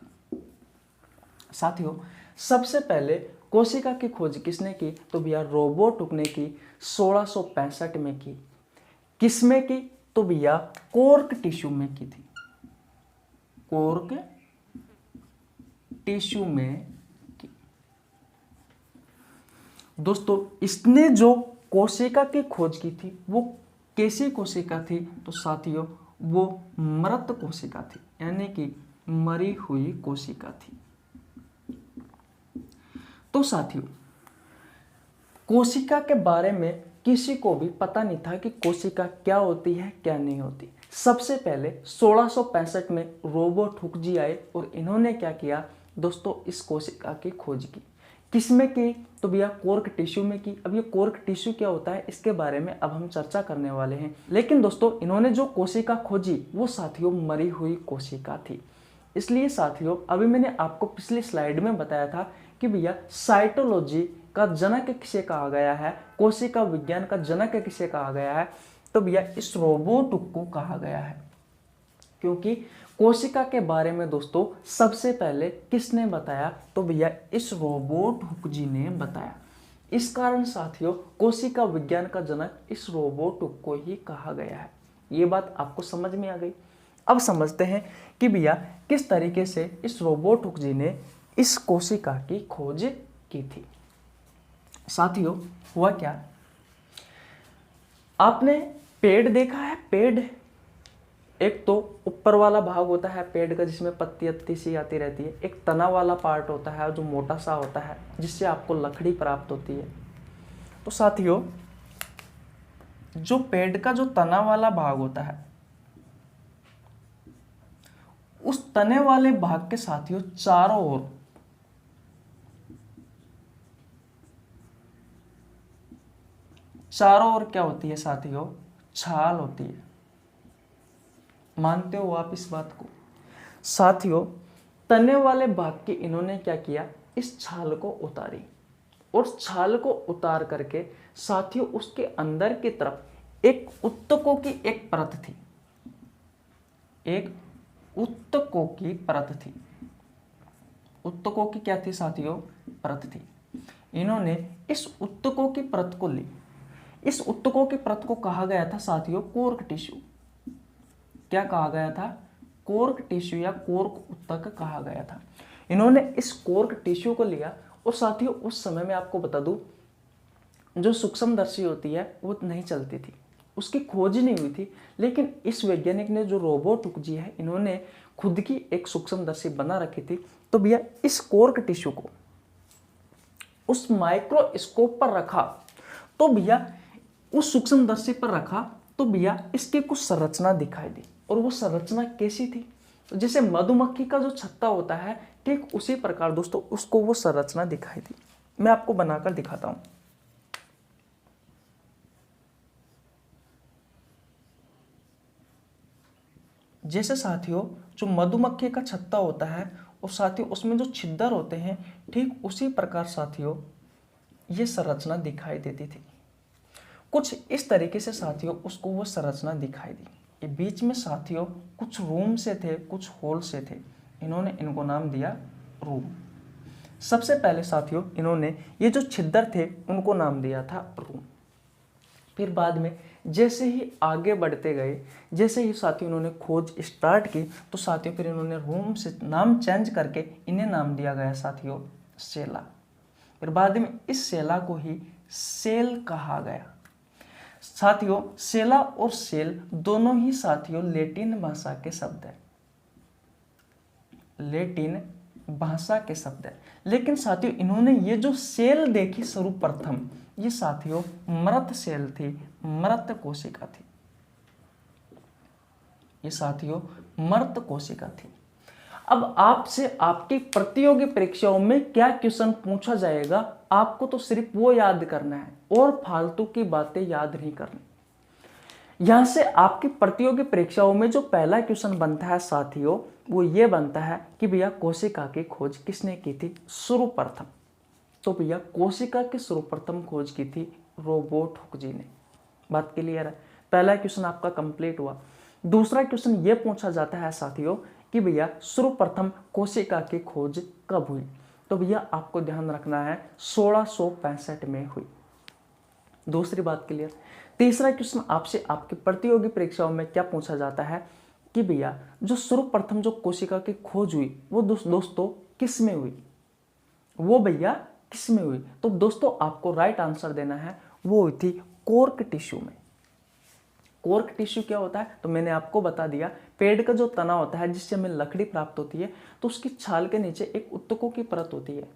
साथियों सबसे पहले कोशिका की खोज किसने की, तो भैया रोबर्ट हुक ने की 1665 में की। किस में की, तो भैया कोर्क टिश्यू में की थी। कोर्क टिश्यू में की। दोस्तों इसने जो कोशिका की खोज की थी वो कैसी कोशिका थी? तो साथियों वो मृत कोशिका थी, यानी कि मरी हुई कोशिका थी। तो साथियों कोशिका के बारे में किसी को भी पता नहीं था कि कोशिका क्या होती है क्या नहीं होती। सबसे पहले 1665 में रॉबर्ट हुक जी आए और इन्होंने क्या किया दोस्तों, इस कोशिका की खोज की। किसमें की? तो भैया कोर्क टिश्यू में की। अब ये कोर्क टिश्यू क्या होता है इसके बारे में अब हम चर्चा करने वाले हैं। लेकिन दोस्तों इन्होंने जो कोशिका खोजी वो साथियों मरी हुई कोशिका थी। इसलिए साथियों अभी मैंने आपको पिछली स्लाइड में बताया था कि भैया साइटोलॉजी का जनक किसे कहा गया है, कोशिका विज्ञान का जनक किसे कहा गया है? तो भैया इस रॉबर्ट हुक को कहा गया है, क्योंकि कोशिका के बारे में दोस्तों सबसे पहले किसने बताया? तो भैया इस रॉबर्ट हुक जी ने बताया। इस कारण साथियों कोशिका विज्ञान का जनक इस रॉबर्ट हुक को ही कहा गया है। ये बात आपको समझ में आ गई। अब समझते हैं कि भैया किस तरीके से इस रॉबर्ट हुक जी ने इस कोशिका की खोज की थी। साथियों हुआ क्या, आपने पेड़ देखा है? पेड़ एक तो ऊपर वाला भाग होता है पेड़ का जिसमें पत्ती अत्ती सी आती रहती है, एक तना वाला पार्ट होता है जो मोटा सा होता है जिससे आपको लकड़ी प्राप्त होती है। तो साथियों जो पेड़ का जो तना वाला भाग होता है उस तने वाले भाग के साथियों चारों ओर क्या होती है साथियों? छाल होती है। मानते हो आप इस बात को? साथियों तने वाले भाग के इन्होंने क्या किया, इस छाल को उतारी और छाल को उतार करके साथियों उसके अंदर की तरफ एक उत्तकों की एक परत थी। एक उत्तकों की परत थी। उत्तकों की क्या थी साथियों? परत थी। इन्होंने इस उत्तकों की परत को ली। इस उत्तकों की परत को कहा गया था साथियों कोर्क टिश्यू। क्या कहा गया था? कोर्क टिश्यू या कोर्क उत्तक कहा गया था। इन्होंने इस कोर्क टिश्यू को लिया और साथियों उस समय में आपको बता दूं जो सूक्ष्मदर्शी होती है वो नहीं चलती थी, उसकी खोज नहीं हुई थी। लेकिन इस वैज्ञानिक ने जो रॉबर्ट हुक जी है इन्होंने खुद की एक सूक्ष्मदर्शी बना रखी थी। तो भैया इस कोर्क टिश्यू को उस माइक्रोस्कोप पर रखा, तो भैया उस सूक्ष्मदर्शी पर रखा तो भैया इसकी कुछ संरचना दिखाई दी। और वो संरचना कैसी थी? तो जैसे मधुमक्खी का जो छत्ता होता है ठीक उसी प्रकार दोस्तों उसको वो संरचना दिखाई दी। मैं आपको बनाकर दिखाता हूं। जैसे साथियों जो मधुमक्खी का छत्ता होता है और साथियों उसमें जो छिद्र होते हैं ठीक उसी प्रकार साथियों ये संरचना दिखाई देती थी। कुछ इस तरीके से साथियों उसको वो संरचना दिखाई दी। ये बीच में साथियों कुछ रूम से थे, कुछ होल से थे। इन्होंने इनको नाम दिया रूम। सबसे पहले साथियों इन्होंने ये जो छिद्र थे उनको नाम दिया था रूम। फिर बाद में जैसे ही आगे बढ़ते गए, जैसे ही साथियों इन्होंने खोज स्टार्ट की तो साथियों फिर इन्होंने रूम से नाम चेंज करके इन्हें नाम दिया गया साथियों सेला। फिर बाद में इस सेला को ही सेल कहा गया। साथियों सेला और सेल दोनों ही साथियों लैटिन भाषा के शब्द हैं। लैटिन भाषा के शब्द है। लेकिन साथियों इन्होंने ये जो सेल देखी सर्वप्रथम ये साथियों मृत सेल थी, मृत कोशिका थी। ये साथियों मृत कोशिका थी। अब आपसे आपकी प्रतियोगी परीक्षाओं में क्या क्वेश्चन पूछा जाएगा आपको तो सिर्फ वो याद करना है और फालतू की बातें याद नहीं करनी। यहां से आपकी प्रतियोगी परीक्षाओं में जो पहला क्वेश्चन बनता है साथियों वो ये बनता है कि भैया कोशिका की खोज किसने की थी सर्वप्रथम। तो भैया कोशिका की सर्वप्रथम खोज की थी रॉबर्ट हुक जी ने। बात क्लियर है? पहला क्वेश्चन आपका कंप्लीट हुआ। दूसरा क्वेश्चन ये पूछा जाता है साथियों कि भैया सर्वप्रथम कोशिका की खोज कब हुई। तो भैया आपको ध्यान रखना है 1665 में हुई। दूसरी बात क्लियर। तीसरा क्वेश्चन आपसे आपकी प्रतियोगी परीक्षाओं में क्या पूछा जाता है कि भैया जो सर्वप्रथम जो कोशिका की खोज हुई वो दोस्तों किस में हुई, वो भैया किस में हुई। तो दोस्तों आपको राइट आंसर देना है, वो हुई थी कोर्क टिश्यू में। कोर्क टिश्यू क्या होता है, तो मैंने आपको बता दिया, पेड़ का जो तना होता है जिससे हमें लकड़ी प्राप्त होती है, तो उसकी छाल के नीचे एक उत्तकों की परत होती है।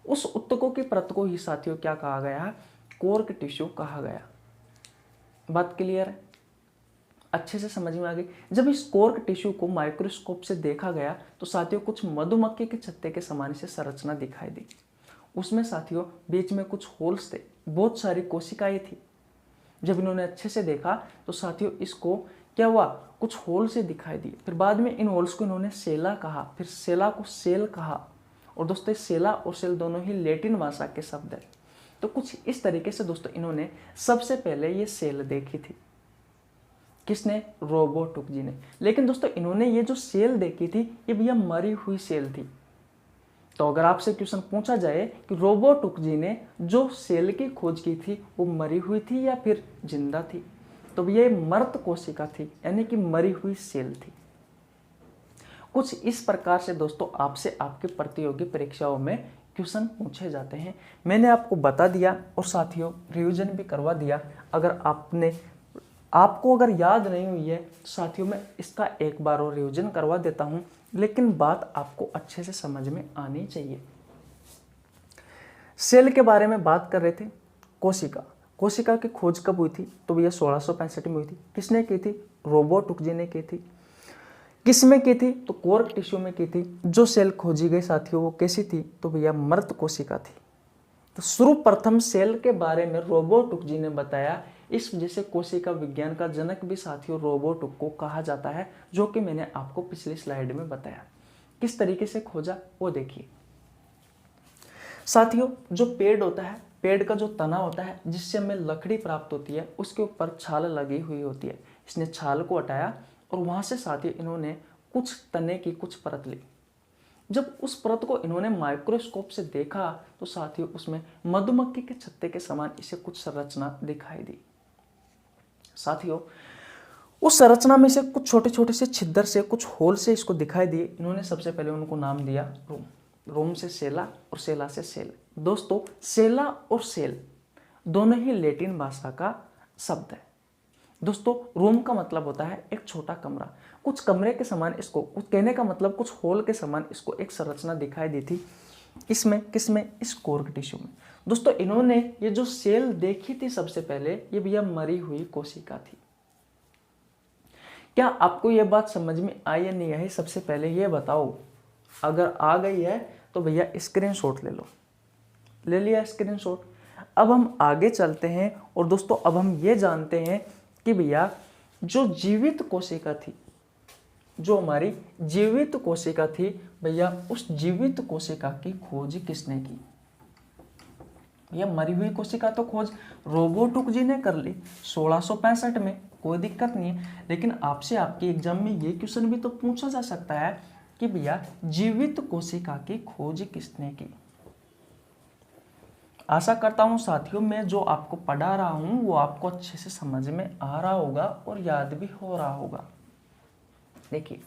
उस उत्तकों की परत को ही साथियों क्या कहा गया है, कोर्क टिश्यू कहा गया। बात क्लियर है, अच्छे से समझ में आ गई। जब इस कोर्क टिश्यू को माइक्रोस्कोप से देखा गया तो साथियों कुछ मधुमक्खी के छत्ते के समान से संरचना दिखाई दी। उसमें साथियों बीच में कुछ होल्स थे, बहुत सारी कोशिकाएं थी। जब इन्होंने अच्छे से देखा तो साथियों इसको क्या हुआ, कुछ होल से दिखाई दिए। फिर बाद में इन होल्स को इन्होंने सेला कहा, फिर सेला को सेल कहा। और दोस्तों सेला और सेल दोनों ही लैटिन भाषा के शब्द है। तो कुछ इस तरीके से दोस्तों इन्होंने सबसे पहले ये सेल देखी थी। किसने, रोबर्ट हुक जी ने। लेकिन दोस्तों इन्होंने ये जो सेल देखी थी ये भैया मरी हुई सेल थी। तो अगर आपसे क्वेश्चन पूछा जाए कि रोबर्ट हुक जी ने जो सेल की खोज की थी वो मरी हुई थी या फिर जिंदा थी, तो ये मृत कोशिका थी, यानी कि मरी हुई सेल थी। कुछ इस प्रकार से दोस्तों आपसे आपके प्रतियोगी परीक्षाओं में क्वेश्चन पूछे जाते हैं। मैंने आपको बता दिया और साथियों रिवीजन भी करवा दिया। अगर आपको अगर याद नहीं हुई है तो साथियों मैं इसका एक बार और रिवीजन करवा देता हूं, लेकिन बात आपको अच्छे से समझ में आनी चाहिए। सेल के बारे में बात कर रहे थे। कोशिका की खोज कब हुई थी, तो भैया 1665 में हुई थी। किसने की थी, रोबर्ट हुक जी ने की थी। किस में की थी, तो कोर्क टिश्यू में की थी। जो सेल खोजी गई साथियों वो कैसी थी, तो भैया मृत कोशिका थी। तो सर्वप्रथम सेल के बारे में रोबर्ट हुक जी ने बताया। इस वजह से कोशिका विज्ञान का जनक भी साथियों रोबर्ट हुक को कहा जाता है, जो कि मैंने आपको पिछली स्लाइड में बताया। किस तरीके से खोजा वो देखिए साथियों। जो पेड़ होता है, पेड़ का जो तना होता है जिससे हमें लकड़ी प्राप्त होती है, उसके ऊपर छाल लगी हुई होती है। इसने छाल को हटाया और वहां से साथियों इन्होंने कुछ तने की कुछ परत ली। जब उस परत को इन्होंने माइक्रोस्कोप से देखा तो साथियों उसमें मधुमक्खी के छत्ते के समान इसे कुछ संरचना दिखाई दी। साथियों उस संरचना में से कुछ छोटे छोटे से छिद्र से, कुछ होल से इसको दिखाई दिए। इन्होंने सबसे पहले उनको नाम दिया रोम। रोम से सेला और सेला से सेल। दोस्तों सेला और सेल दोनों ही लैटिन भाषा का शब्द है। दोस्तों रोम का मतलब होता है एक छोटा कमरा। कुछ कमरे के समान इसको, कहने का मतलब कुछ होल के समान इसको एक संरचना दिखाई दी थी। इसमें किसमें, इस कोर्क टिश्यू में। दोस्तों इन्होंने ये जो सेल देखी थी सबसे पहले, ये भैया मरी हुई कोशिका थी। क्या आपको ये बात समझ में आई या नहीं आई, सबसे पहले ये बताओ। अगर आ गई है तो भैया स्क्रीनशॉट ले लो। ले लिया स्क्रीनशॉट। अब हम आगे चलते हैं और दोस्तों अब हम ये जानते हैं कि भैया जो जीवित कोशिका थी, जो हमारी जीवित कोशिका थी भैया, उस जीवित कोशिका की खोज किसने की। भैया मरी हुई कोशिका तो खोज रोबर्ट हुक जी ने कर ली 1665 में, कोई दिक्कत नहीं है। लेकिन आपसे आपके एग्जाम में ये क्वेश्चन भी तो पूछा जा सकता है कि भैया जीवित कोशिका की खोज किसने की। आशा करता हूं साथियों मैं जो आपको पढ़ा रहा हूं वो आपको अच्छे से समझ में आ रहा होगा और याद भी हो रहा होगा। देखिए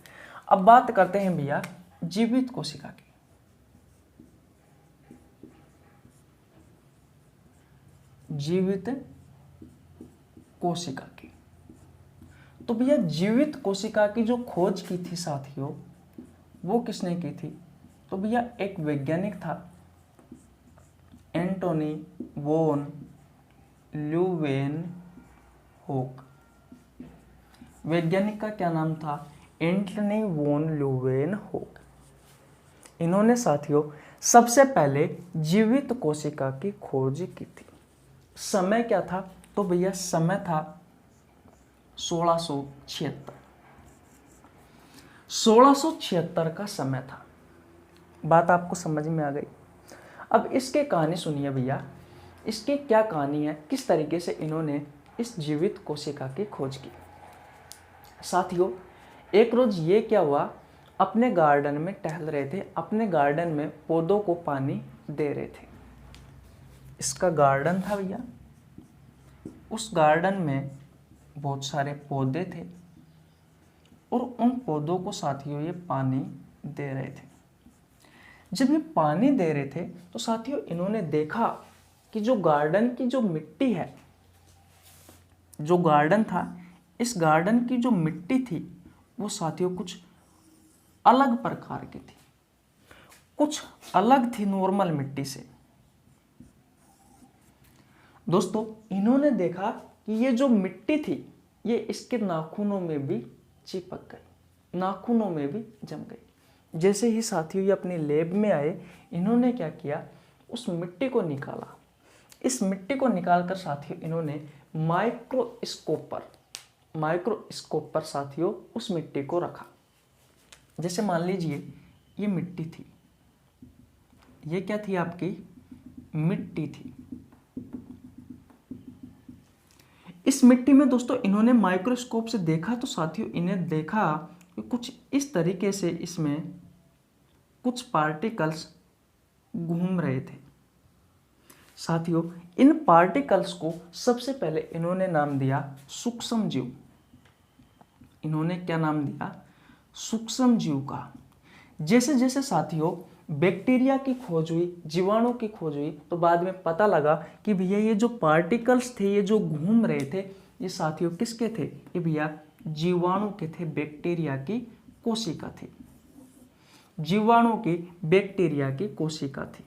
अब बात करते हैं भैया जीवित कोशिका की। जीवित कोशिका की, तो भैया जीवित कोशिका की जो खोज की थी साथियों वो किसने की थी, तो भैया एक वैज्ञानिक था, एंटोनी वॉन ल्यूवेनहोक। वैज्ञानिक का क्या नाम था, एंटोनी वॉन ल्यूवेनहोक। इन्होंने साथियों सबसे पहले जीवित कोशिका की खोज की थी। समय क्या था, तो भैया समय था 1676। 1676 का समय था। बात आपको समझ में आ गई। अब इसके कहानी सुनिए भैया, इसकी क्या कहानी है, किस तरीके से इन्होंने इस जीवित कोशिका की खोज की। साथियों एक रोज ये क्या हुआ, अपने गार्डन में टहल रहे थे, अपने गार्डन में पौधों को पानी दे रहे थे। इसका गार्डन था भैया, उस गार्डन में बहुत सारे पौधे थे और उन पौधों को साथियों ये पानी दे रहे थे। जब ये पानी दे रहे थे तो साथियों इन्होंने देखा कि जो गार्डन की जो मिट्टी है, जो गार्डन था, इस गार्डन की जो मिट्टी थी वो साथियों कुछ अलग प्रकार की थी, कुछ अलग थी नॉर्मल मिट्टी से। दोस्तों इन्होंने देखा कि ये जो मिट्टी थी ये इसके नाखूनों में भी चिपक गई, नाखूनों में भी जम गई। जैसे ही साथियों ये अपने लैब में आए, इन्होंने क्या किया, उस मिट्टी को निकाला। इस मिट्टी को निकालकर साथियों इन्होंने माइक्रोस्कोप पर साथियों उस मिट्टी को रखा। जैसे मान लीजिए ये मिट्टी थी, ये क्या थी, आपकी मिट्टी थी। इस मिट्टी में दोस्तों इन्होंने माइक्रोस्कोप से देखा तो साथियों इन्हें देखा कि कुछ इस तरीके से इसमें कुछ पार्टिकल्स घूम रहे थे। साथियों इन पार्टिकल्स को सबसे पहले इन्होंने नाम दिया सूक्ष्म जीव। इन्होंने क्या नाम दिया, सूक्ष्म जीव का। जैसे जैसे साथियों बैक्टीरिया की खोज हुई, जीवाणु की खोज हुई, तो बाद में पता लगा कि भैया ये जो पार्टिकल्स थे, ये जो घूम रहे थे, ये साथियों किसके थे, ये भैया जीवाणु के थे, बैक्टीरिया की कोशिका थी। जीवाणु की बैक्टीरिया की कोशिका थी।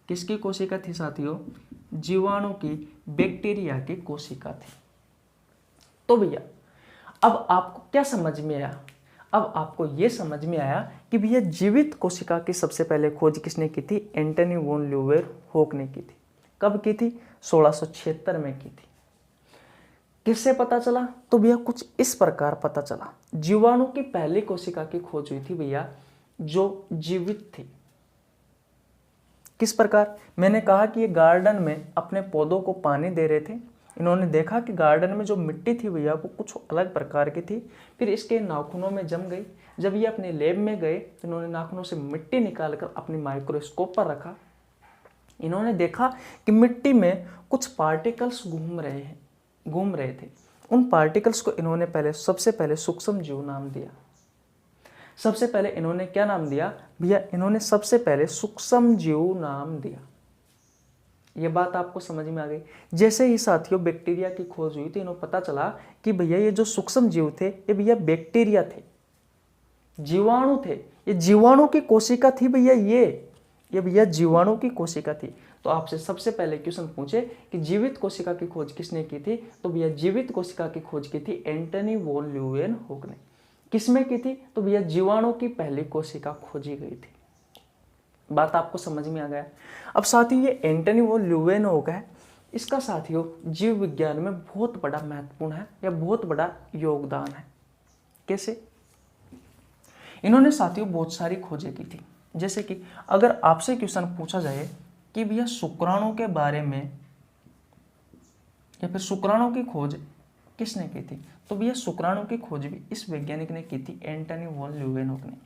किसकी कोशिका थी साथियों, जीवाणु की बैक्टीरिया की कोशिका थी। तो भैया अब आपको क्या समझ में आया, अब आपको यह समझ में आया कि भैया जीवित कोशिका की सबसे पहले खोज किसने की थी, एंटनी वॉन ल्यूवेनहोक ने की थी। कब की थी, 1676 में की थी। किससे पता चला, तो भैया कुछ इस प्रकार पता चला। जीवाणु की पहली कोशिका की खोज हुई थी भैया जो जीवित थी। किस प्रकार, मैंने कहा कि ये गार्डन में अपने पौधों को पानी दे रहे थे। इन्होंने देखा कि गार्डन में जो मिट्टी थी भैया वो कुछ अलग प्रकार की थी, फिर इसके नाखूनों में जम गई। जब ये अपने लैब में गए तो इन्होंने नाखूनों से मिट्टी निकालकर अपनी माइक्रोस्कोप पर रखा। इन्होंने देखा कि मिट्टी में कुछ पार्टिकल्स घूम रहे थे। उन पार्टिकल्स को इन्होंने सबसे पहले सूक्ष्म जीव नाम दिया। सबसे पहले इन्होंने क्या नाम दिया भैया, इन्होंने सबसे पहले सूक्ष्म जीव नाम दिया। ये बात आपको समझ में आ गई। जैसे ही साथियों बैक्टीरिया की खोज हुई तो इन्हें पता चला कि भैया ये जो सूक्ष्म जीव थे ये भैया बैक्टीरिया थे, जीवाणु थे। ये जीवाणु की कोशिका थी भैया, ये भैया जीवाणु की कोशिका थी। तो आपसे सबसे पहले क्वेश्चन पूछे कि जीवित कोशिका की खोज किसने की थी, तो भैया जीवित कोशिका की खोज की थी एंटनी वॉन ल्यूवेनहोक ने। किसमें की थी, तो भैया जीवाणु की पहली कोशिका खोजी गई थी। बात आपको समझ में आ गया। अब साथियों ये एंटनी वॉन ल्यूवेनहोक है, इसका साथियों जीव विज्ञान में बहुत बड़ा महत्वपूर्ण है या बहुत बड़ा योगदान है। कैसे, इन्होंने साथियों बहुत सारी खोजें की थी। जैसे कि अगर आपसे क्वेश्चन पूछा जाए कि भैया शुक्राणु के बारे में या फिर शुक्राणु की खोज किसने की थी, तो भैया शुक्राणु की खोज भी इस वैज्ञानिक ने की थी, एंटनी वॉन ल्यूवेनहोक ने।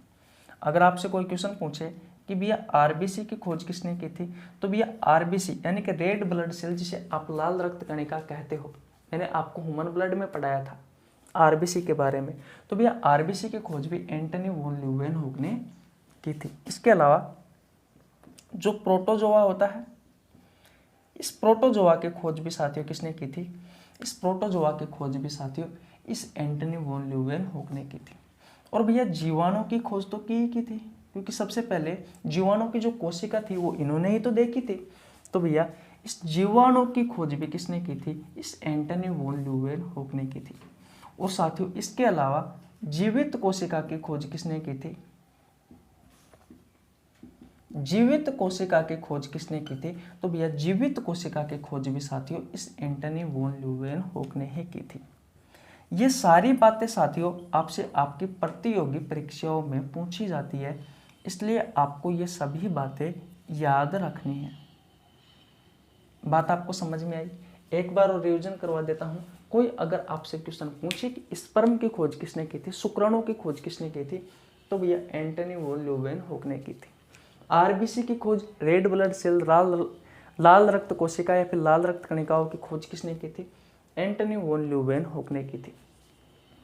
अगर आपसे कोई क्वेश्चन पूछे कि भैया आरबीसी की खोज किसने की थी, तो भैया आरबीसी यानी कि रेड ब्लड सेल, जिसे आप लाल रक्त कणिका कहते हो, मैंने आपको ह्यूमन ब्लड में पढ़ाया था आरबीसी के बारे में। तो भैया आरबीसी की खोज भी एंटनी वॉन ल्यूवेनहोक ने की थी। इसके अलावा जो प्रोटोजोआ होता है, इस प्रोटोजोआ की खोज भी साथियों किसने की थी, इस प्रोटोजोआ की खोज भी साथियों इस एंटनी वॉन ल्यूवेनहोक ने की थी। और भैया जीवाणु की खोज तो की थी, क्योंकि सबसे पहले जीवाणु की जो कोशिका थी वो इन्होंने ही तो देखी थी। तो भैया इस जीवाणु की खोज भी किसने की थी, इस एंटनी वॉन ल्यूवेनहोक ने की थी। और साथियों इसके अलावा जीवित कोशिका की खोज किसने की थी, जीवित कोशिका की खोज किसने की थी, तो भैया जीवित कोशिका की खोज भी साथियों इस एंटनी वॉन ल्यूवेनहोक ने ही की थी। ये सारी बातें साथियों आपसे आपकी प्रतियोगी परीक्षाओं में पूछी जाती है, इसलिए आपको ये सभी बातें याद रखनी है। बात आपको समझ में आई। एक बार और रिवीजन करवा देता हूँ। कोई अगर आपसे क्वेश्चन पूछे कि स्पर्म की खोज किसने की थी, शुक्राणु की खोज किसने की थी, तो भैया एंटनी वॉन ल्यूवेनहोक ने की थी। आरबीसी की खोज, रेड ब्लड सेल, लाल रक्त कोशिका या फिर लाल रक्त कणिकाओं की खोज किसने की थी? एंटनी वॉन ल्यूवेनहॉक ने की थी।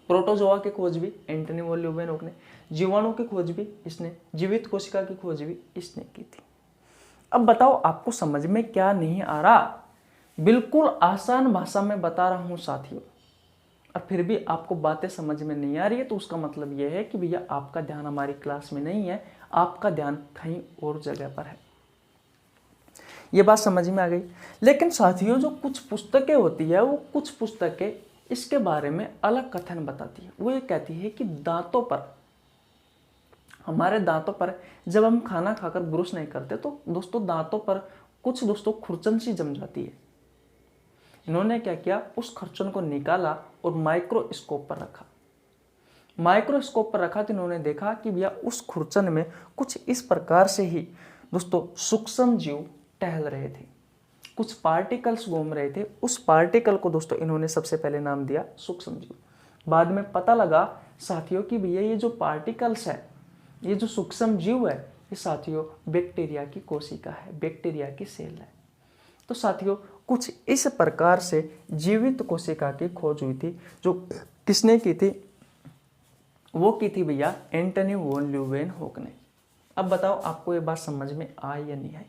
प्रोटोजोआ की खोज भी एंटनी वॉन ल्यूवेनहॉक ने, जीवाणु की खोज भी इसने, जीवित कोशिका की खोज भी इसने की थी। अब बताओ आपको समझ में क्या नहीं आ रहा? बिल्कुल आसान भाषा में बता रहा हूं साथियों, और फिर भी आपको बातें समझ में नहीं आ रही है तो उसका मतलब यह है कि भैया आपका ध्यान हमारी क्लास में नहीं है, आपका ध्यान कहीं और जगह पर है। ये बात समझ में आ गई। लेकिन साथियों जो कुछ पुस्तकें होती है वो कुछ पुस्तकें इसके बारे में अलग कथन बताती है। वो ये कहती है कि दांतों पर, हमारे दांतों पर जब हम खाना खाकर ब्रश नहीं करते तो दोस्तों दांतों पर कुछ दोस्तों खुरचन सी जम जाती है। इन्होंने क्या किया, उस खुरचन को निकाला और माइक्रोस्कोप पर रखा। माइक्रोस्कोप पर रखा तो इन्होंने देखा कि भैया उस खुरचन में कुछ इस प्रकार से ही दोस्तों सूक्ष्म जीव टहल रहे थे, कुछ पार्टिकल्स घूम रहे थे। उस पार्टिकल को दोस्तों इन्होंने सबसे पहले नाम दिया सूक्ष्म जीव। बाद में पता लगा साथियों कि भैया ये जो पार्टिकल्स है, ये जो सूक्ष्म जीव है, ये साथियों बैक्टीरिया की कोशिका है, बैक्टीरिया की सेल है। तो साथियों कुछ इस प्रकार से जीवित कोशिका की खोज हुई थी। जो किसने की थी? वो की थी भैया एंटनी वॉन ल्यूवेनहॉक ने। अब बताओ आपको ये बात समझ में आई या नहीं आई?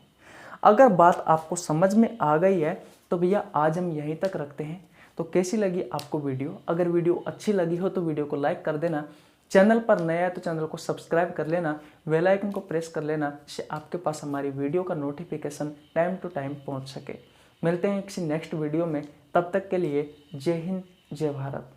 अगर बात आपको समझ में आ गई है तो भैया आज हम यहीं तक रखते हैं। तो कैसी लगी आपको वीडियो? अगर वीडियो अच्छी लगी हो तो वीडियो को लाइक कर देना, चैनल पर नया है तो चैनल को सब्सक्राइब कर लेना, बेल आइकन को प्रेस कर लेना, जिससे आपके पास हमारी वीडियो का नोटिफिकेशन टाइम टू टाइम पहुंच सके। मिलते हैं किसी नेक्स्ट वीडियो में, तब तक के लिए जय हिंद जय भारत।